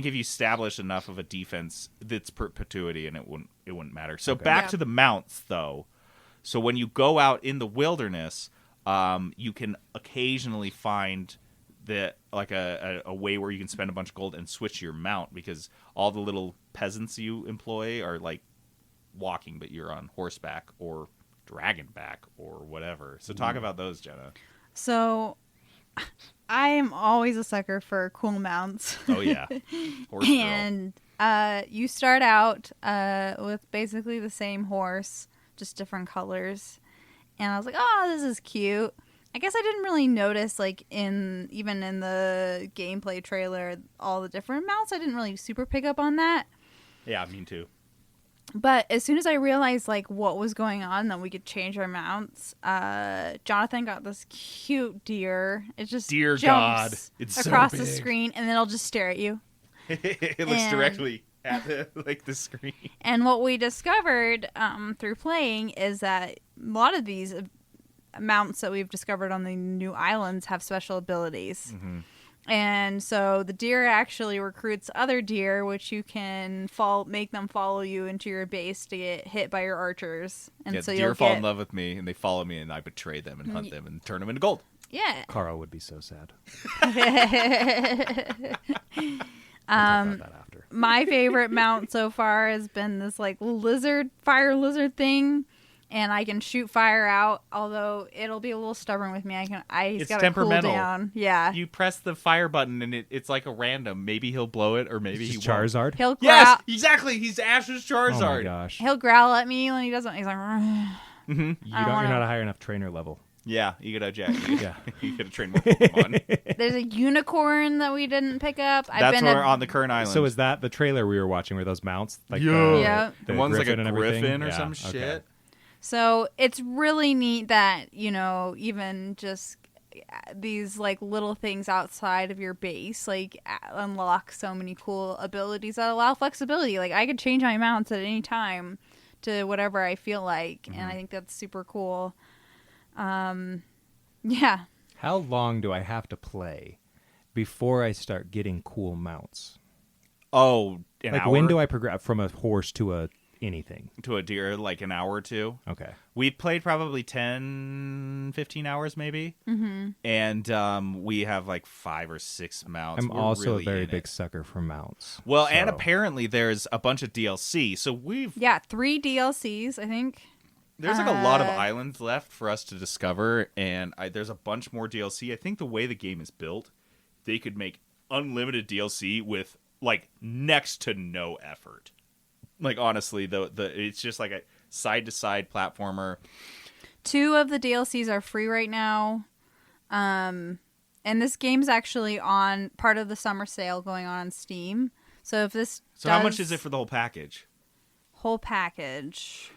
Speaker 2: if you establish enough of a defense, it's perpetuity, and it wouldn't matter. So back to the mounts though. So when you go out in the wilderness, you can occasionally find a way where you can spend a bunch of gold and switch your mount, because all the little peasants you employ are like walking, but you're on horseback or dragonback or whatever. So talk about those, Jenna.
Speaker 4: So I am always a sucker for cool mounts.
Speaker 2: Oh yeah, horse girl.
Speaker 4: And you start out with basically the same horse, just different colors. And I was like, oh, this is cute. I guess I didn't really notice, like, even in the gameplay trailer, all the different mounts. I didn't really super pick up on that.
Speaker 2: Yeah, me too.
Speaker 4: But as soon as I realized, like, what was going on, that we could change our mounts, Jonathan got this cute deer. It just
Speaker 2: Dear
Speaker 4: jumps
Speaker 2: God, it's so
Speaker 4: across the
Speaker 2: big.
Speaker 4: screen, and then it'll just stare at you.
Speaker 2: It looks directly at the screen.
Speaker 4: And what we discovered through playing is that a lot of these mounts that we've discovered on the new islands have special abilities.
Speaker 2: Mm-hmm.
Speaker 4: And so the deer actually recruits other deer, which you can make them follow you into your base to get hit by your archers. And so
Speaker 2: deer
Speaker 4: you'll
Speaker 2: fall in love with me, and they follow me, and I betray them and hunt them and turn them into gold.
Speaker 4: Yeah.
Speaker 3: Carl would be so sad.
Speaker 4: Um,
Speaker 3: We'll talk about that after.
Speaker 4: My favorite mount so far has been this like fire lizard thing, and I can shoot fire out. Although it'll be a little stubborn with me. He's got to cool down. Yeah,
Speaker 2: You press the fire button, and it's like a random. Maybe he'll blow it, or maybe he won't.
Speaker 3: Charizard?
Speaker 4: he'll growl.
Speaker 2: Yes, exactly. He's Ash's Charizard.
Speaker 3: Oh my gosh.
Speaker 4: He'll growl at me when he doesn't. He's like,
Speaker 2: Mm-hmm.
Speaker 3: You're not a high enough trainer level.
Speaker 2: Yeah, you gotta Jack.
Speaker 3: Yeah.
Speaker 2: You gotta train more Pokemon.
Speaker 4: there's a unicorn that we didn't pick up.
Speaker 2: That's where on the current island.
Speaker 3: So is that the trailer we were watching? Were those mounts? Like
Speaker 4: Yeah.
Speaker 2: the one's like a
Speaker 3: and everything?
Speaker 2: griffin or
Speaker 3: Yeah,
Speaker 2: some
Speaker 3: okay.
Speaker 2: shit.
Speaker 4: So it's really neat that, even just these like little things outside of your base like unlock so many cool abilities that allow flexibility. Like I could change my mounts at any time to whatever I feel like, and I think that's super cool. Yeah.
Speaker 3: How long do I have to play before I start getting cool mounts?
Speaker 2: Oh, an hour?
Speaker 3: When do I progress from a horse to a anything?
Speaker 2: To a deer, like an hour or two.
Speaker 3: Okay.
Speaker 2: We played probably 10, 15 hours maybe. Mm-hmm. And we have like 5 or 6 mounts.
Speaker 3: I'm
Speaker 2: We're
Speaker 3: also
Speaker 2: really
Speaker 3: a very
Speaker 2: in
Speaker 3: big
Speaker 2: it.
Speaker 3: sucker for mounts.
Speaker 2: Well,
Speaker 3: so.
Speaker 2: and apparently there's a bunch of DLC. So
Speaker 4: Yeah, 3 DLCs, I think.
Speaker 2: there's like a lot of islands left for us to discover, and there's a bunch more DLC. I think the way the game is built, they could make unlimited DLC with like next to no effort. Like honestly, it's just like a side-to-side platformer.
Speaker 4: 2 of the DLCs are free right now. And this game's actually on part of the summer sale going on Steam. So if this
Speaker 2: How much is it for the whole package?
Speaker 4: whole package?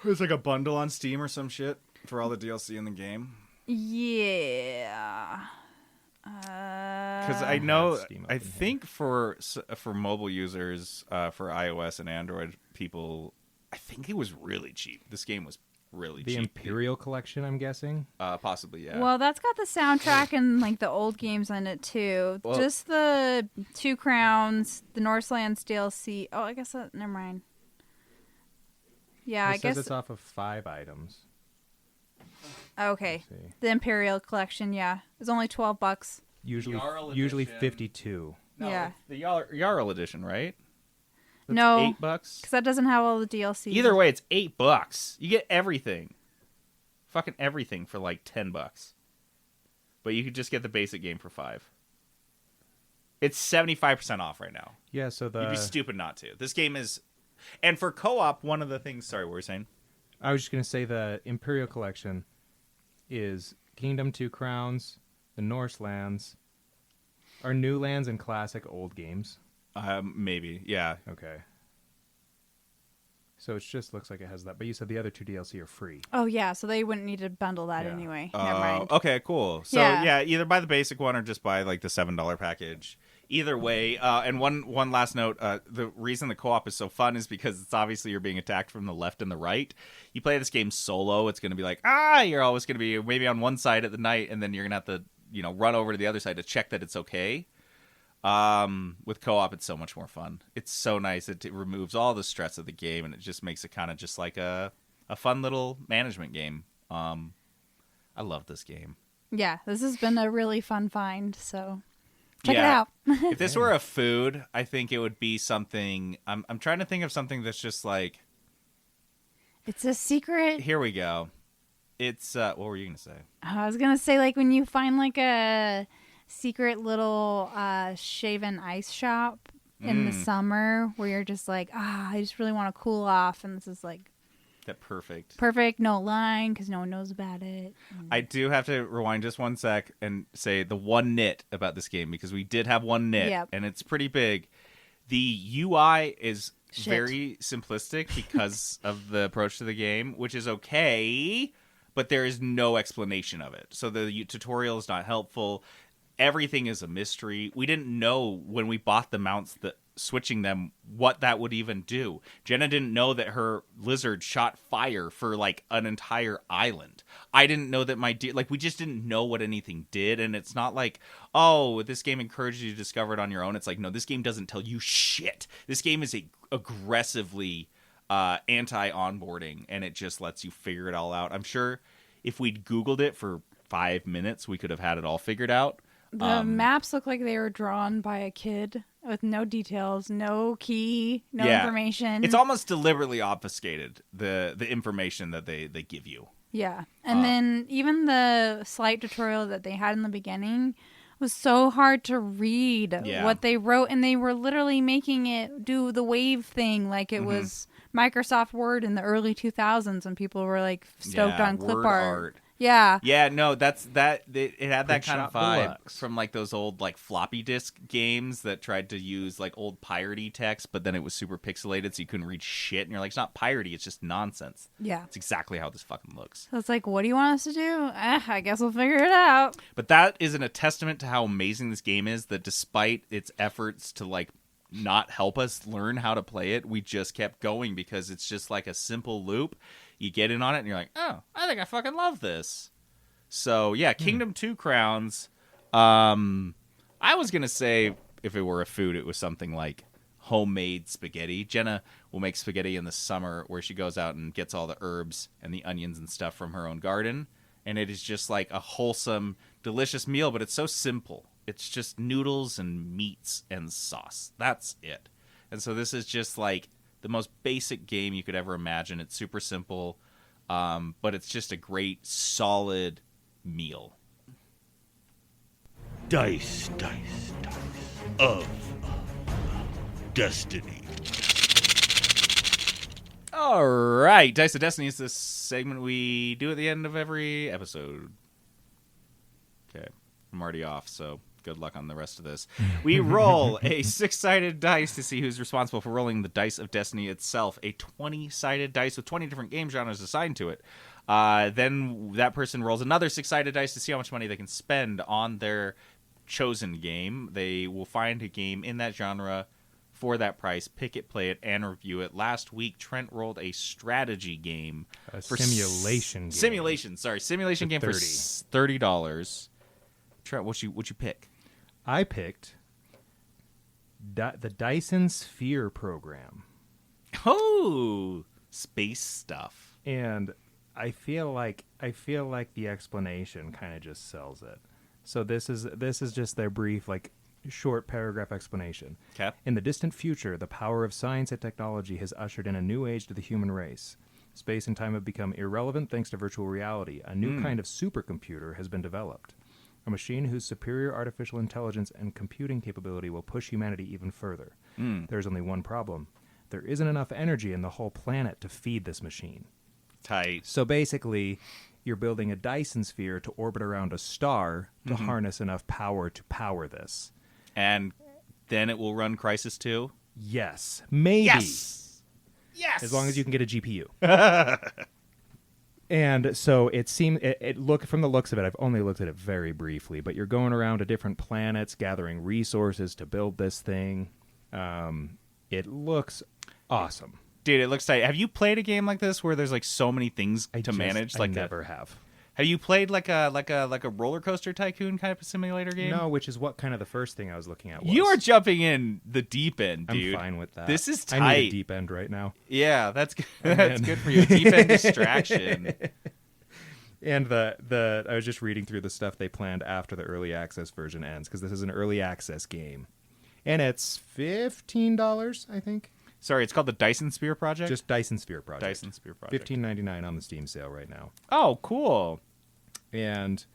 Speaker 2: It's like a bundle on Steam or some shit for all the DLC in the game.
Speaker 4: Yeah.
Speaker 2: Because I know,
Speaker 3: Steam
Speaker 2: I
Speaker 3: open
Speaker 2: think for mobile users, for iOS and Android people, I think it was really cheap. This game was really
Speaker 3: The
Speaker 2: cheap.
Speaker 3: Imperial Collection, I'm guessing.
Speaker 2: Possibly, yeah.
Speaker 4: Well, that's got the soundtrack and like the old games in it too.
Speaker 2: Well-
Speaker 4: Just the 2 Crowns, the Northlands DLC. Oh, I guess that. Never mind. Yeah,
Speaker 3: It
Speaker 4: I
Speaker 3: says
Speaker 4: guess.
Speaker 3: it's off of 5 items.
Speaker 4: Okay,
Speaker 3: Let's see.
Speaker 4: the Imperial Collection. Yeah, it's only $12.
Speaker 3: Usually,
Speaker 2: Jarl
Speaker 3: usually
Speaker 2: edition.
Speaker 3: 52.
Speaker 2: No,
Speaker 4: yeah.
Speaker 2: it's the Jarl edition, right? That's
Speaker 4: No.
Speaker 2: $8.
Speaker 4: Because that doesn't have all the DLCs.
Speaker 2: Either way, it's $8. You get everything, fucking everything for like $10. But you could just get the basic game for $5. It's 75% off right now.
Speaker 3: Yeah, so
Speaker 2: You'd be stupid not to. This game is, and for co-op, one of the things. Sorry, what were you saying?
Speaker 3: I was just going to say the Imperial Collection is Kingdom 2 Crowns, the Norse lands, are new lands and classic old games.
Speaker 2: Maybe, yeah.
Speaker 3: Okay. So it just looks like it has that. But you said the other 2 DLC are free.
Speaker 4: Oh, yeah, so they wouldn't need to bundle that
Speaker 3: Yeah.
Speaker 4: anyway. Never mind.
Speaker 2: Okay, cool. So
Speaker 4: Yeah.
Speaker 2: yeah, either buy the basic one or just buy like the $7 package. Either way, and one last note: the reason the co-op is so fun is because it's obviously you're being attacked from the left and the right. You play this game solo, it's going to be like you're always going to be maybe on one side at the night, and then you're going to have to run over to the other side to check that it's okay. With co-op, it's so much more fun. It's so nice. It removes all the stress of the game, and it just makes it kind of just like a fun little management game. I love this game.
Speaker 4: Yeah, this has been a really fun find, so check
Speaker 2: Yeah.
Speaker 4: it out.
Speaker 2: If this were a food, I think it would be something. I'm trying to think of something that's just like.
Speaker 4: It's a secret.
Speaker 2: Here we go. It's what were you gonna say?
Speaker 4: I was going to say, like, when you find, like, a secret little shaven ice shop in the summer where you're just like, I just really want to cool off, and this is, like,
Speaker 2: That perfect.
Speaker 4: perfect, no line, because no one knows about it.
Speaker 2: I do have to rewind just one sec and say the one nit about this game, because we did have one nit,
Speaker 4: Yep.
Speaker 2: and it's pretty big. The UI is
Speaker 4: Shit.
Speaker 2: very simplistic because of the approach to the game, which is okay, but there is no explanation of it. So the tutorial is not helpful. Everything is a mystery. We didn't know when we bought the mounts that switching them what that would even do. Jenna didn't know that her lizard shot fire for like an entire island. I didn't know that my deer, like, we just didn't know what anything did. And it's not like, oh, this game encourages you to discover it on your own. It's like, no, this game doesn't tell you shit. This game is aggressively anti-onboarding, and it just lets you figure it all out. I'm sure if we'd Googled it for 5 minutes, we could have had it all figured out.
Speaker 4: The maps look like they were drawn by a kid with no details, no key, no information.
Speaker 2: It's almost deliberately obfuscated, the information that they give you.
Speaker 4: Yeah. And then even the slight tutorial that they had in the beginning was so hard to read what they wrote, and they were literally making it do the wave thing like it was Microsoft Word in the early 2000s when people were like stoked on clip
Speaker 2: word
Speaker 4: art. Yeah.
Speaker 2: Yeah, no, that's that. It had that kind of
Speaker 3: Print
Speaker 2: vibe
Speaker 3: Shop Deluxe.
Speaker 2: from like those old like floppy disk games that tried to use like old piratey text, but then it was super pixelated, so you couldn't read shit. And you're like, it's not piratey, it's just nonsense.
Speaker 4: Yeah.
Speaker 2: It's exactly how this fucking looks.
Speaker 4: So it's like, what do you want us to do? I guess we'll figure it out.
Speaker 2: But that isn't a testament to how amazing this game is. That despite its efforts to like not help us learn how to play it, we just kept going because it's just like a simple loop. You get in on it and you're like, oh, I think I fucking love this. So yeah, Kingdom 2 Crowns. I was gonna say if it were a food, it was something like homemade spaghetti. Jenna will make spaghetti in the summer where she goes out and gets all the herbs and the onions and stuff from her own garden. And it is just like a wholesome, delicious meal, but it's so simple. It's just noodles and meats and sauce. That's it. And so this is just like the most basic game you could ever imagine. It's super simple, but it's just a great, solid meal.
Speaker 9: Dice of Destiny.
Speaker 2: All right, Dice of Destiny is this segment we do at the end of every episode. Okay, I'm already off, so good luck on the rest of this. We roll a 6-sided dice to see who's responsible for rolling the Dice of Destiny itself. A 20-sided dice with 20 different game genres assigned to it. Then that person rolls another 6-sided dice to see how much money they can spend on their chosen game. They will find a game in that genre for that price, pick it, play it, and review it. Last week, Trent rolled a strategy game.
Speaker 3: Simulation game.
Speaker 2: Simulation game for $30. Trent, what you pick?
Speaker 3: I picked the Dyson Sphere program.
Speaker 2: Oh, space stuff.
Speaker 3: And I feel like the explanation kind of just sells it. So this is just their brief, like, short paragraph explanation.
Speaker 2: Okay.
Speaker 3: In the distant future, the power of science and technology has ushered in a new age to the human race. Space and time have become irrelevant thanks to virtual reality. A new kind of supercomputer has been developed. A machine whose superior artificial intelligence and computing capability will push humanity even further. There's only one problem. There isn't enough energy in the whole planet to feed this machine.
Speaker 2: Tight.
Speaker 3: So basically, you're building a Dyson sphere to orbit around a star to harness enough power to power this.
Speaker 2: And then it will run Crisis 2?
Speaker 3: Yes. Maybe.
Speaker 2: Yes! Yes.
Speaker 3: As long as you can get a GPU. And so it seemed, from the looks of it, I've only looked at it very briefly, but you're going around to different planets, gathering resources to build this thing. It looks awesome.
Speaker 2: Dude, it looks tight. Have you played a game like this where there's like so many things to manage?
Speaker 3: I never have.
Speaker 2: Have you played like a roller coaster tycoon kind of a simulator game?
Speaker 3: No, which is what kind of the first thing I was looking at was.
Speaker 2: You are jumping in the deep end, dude.
Speaker 3: I'm fine with that.
Speaker 2: This is tight.
Speaker 3: I need a deep end right now.
Speaker 2: Yeah, that's good. That's good for you. Deep end distraction.
Speaker 3: And I was just reading through the stuff they planned after the early access version ends, because this is an early access game, and it's $15, I think.
Speaker 2: Sorry, it's called the Dyson Sphere Project?
Speaker 3: Just Dyson Sphere Project.
Speaker 2: Dyson Sphere Project.
Speaker 3: $15.99 on the Steam sale right now.
Speaker 2: Oh, cool.
Speaker 3: And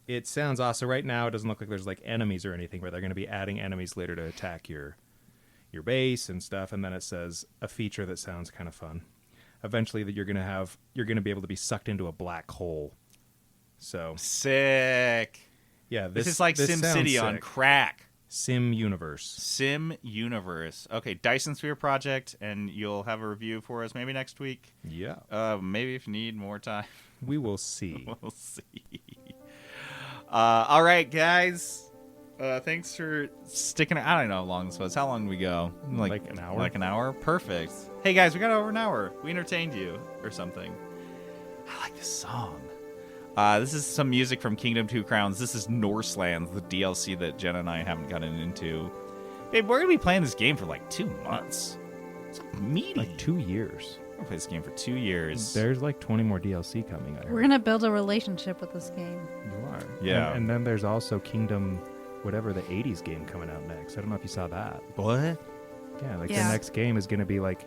Speaker 3: it sounds awesome. Right now, it doesn't look like there's like enemies or anything, but they're going to be adding enemies later to attack your base and stuff. And then it says a feature that sounds kind of fun. Eventually, that you're going to be able to be sucked into a black hole. So
Speaker 2: sick.
Speaker 3: Yeah,
Speaker 2: this is like SimCity on crack.
Speaker 3: Sim Universe.
Speaker 2: Sim Universe. Okay, Dyson Sphere Project, and you'll have a review for us maybe next week.
Speaker 3: Yeah.
Speaker 2: Maybe if you need more time.
Speaker 3: We will see.
Speaker 2: We'll see. All right, guys. Thanks for sticking. I don't know how long this was. How long did we go?
Speaker 3: Like an hour.
Speaker 2: Like an hour. Perfect. Hey guys, we got over an hour. We entertained you or something. I like this song. This is some music from Kingdom 2 Crowns. This is Norselands, the DLC that Jenna and I haven't gotten into. Babe, we're going to be playing this game for like 2 months. It's meaty.
Speaker 3: Like 2 years.
Speaker 2: We're going to play this game for 2 years.
Speaker 3: There's like 20 more DLC coming.
Speaker 4: We're going to build a relationship with this game.
Speaker 3: You are.
Speaker 2: Yeah.
Speaker 3: And then there's also Kingdom, whatever, the 80s game coming out next. I don't know if you saw that.
Speaker 2: What?
Speaker 3: Yeah, the next game is going to be like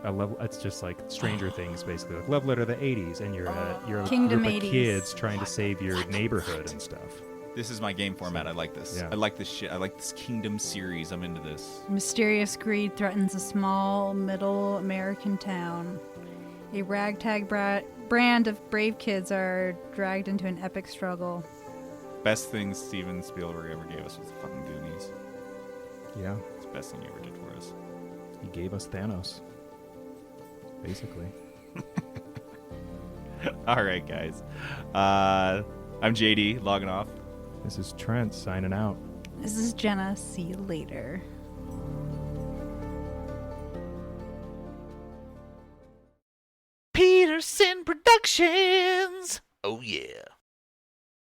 Speaker 3: a level. It's just like Stranger Things, basically. Like love letter to the 80s, and you're a
Speaker 4: Kingdom
Speaker 3: group
Speaker 4: 80s.
Speaker 3: of kids trying to save your neighborhood and stuff.
Speaker 2: This is my game format. I like this.
Speaker 3: Yeah.
Speaker 2: I like this shit. I like this Kingdom series. I'm into this.
Speaker 4: Mysterious greed threatens a small, middle American town. A ragtag brand of brave kids are dragged into an epic struggle.
Speaker 2: Best thing Steven Spielberg ever gave us was the fucking Goonies.
Speaker 3: Yeah.
Speaker 2: It's the best thing he ever did for us.
Speaker 3: He gave us Thanos. Basically.
Speaker 2: All right, guys. I'm JD, logging off.
Speaker 3: This is Trent signing out.
Speaker 4: This is Jenna. See you later.
Speaker 5: Peterson Productions. Oh yeah.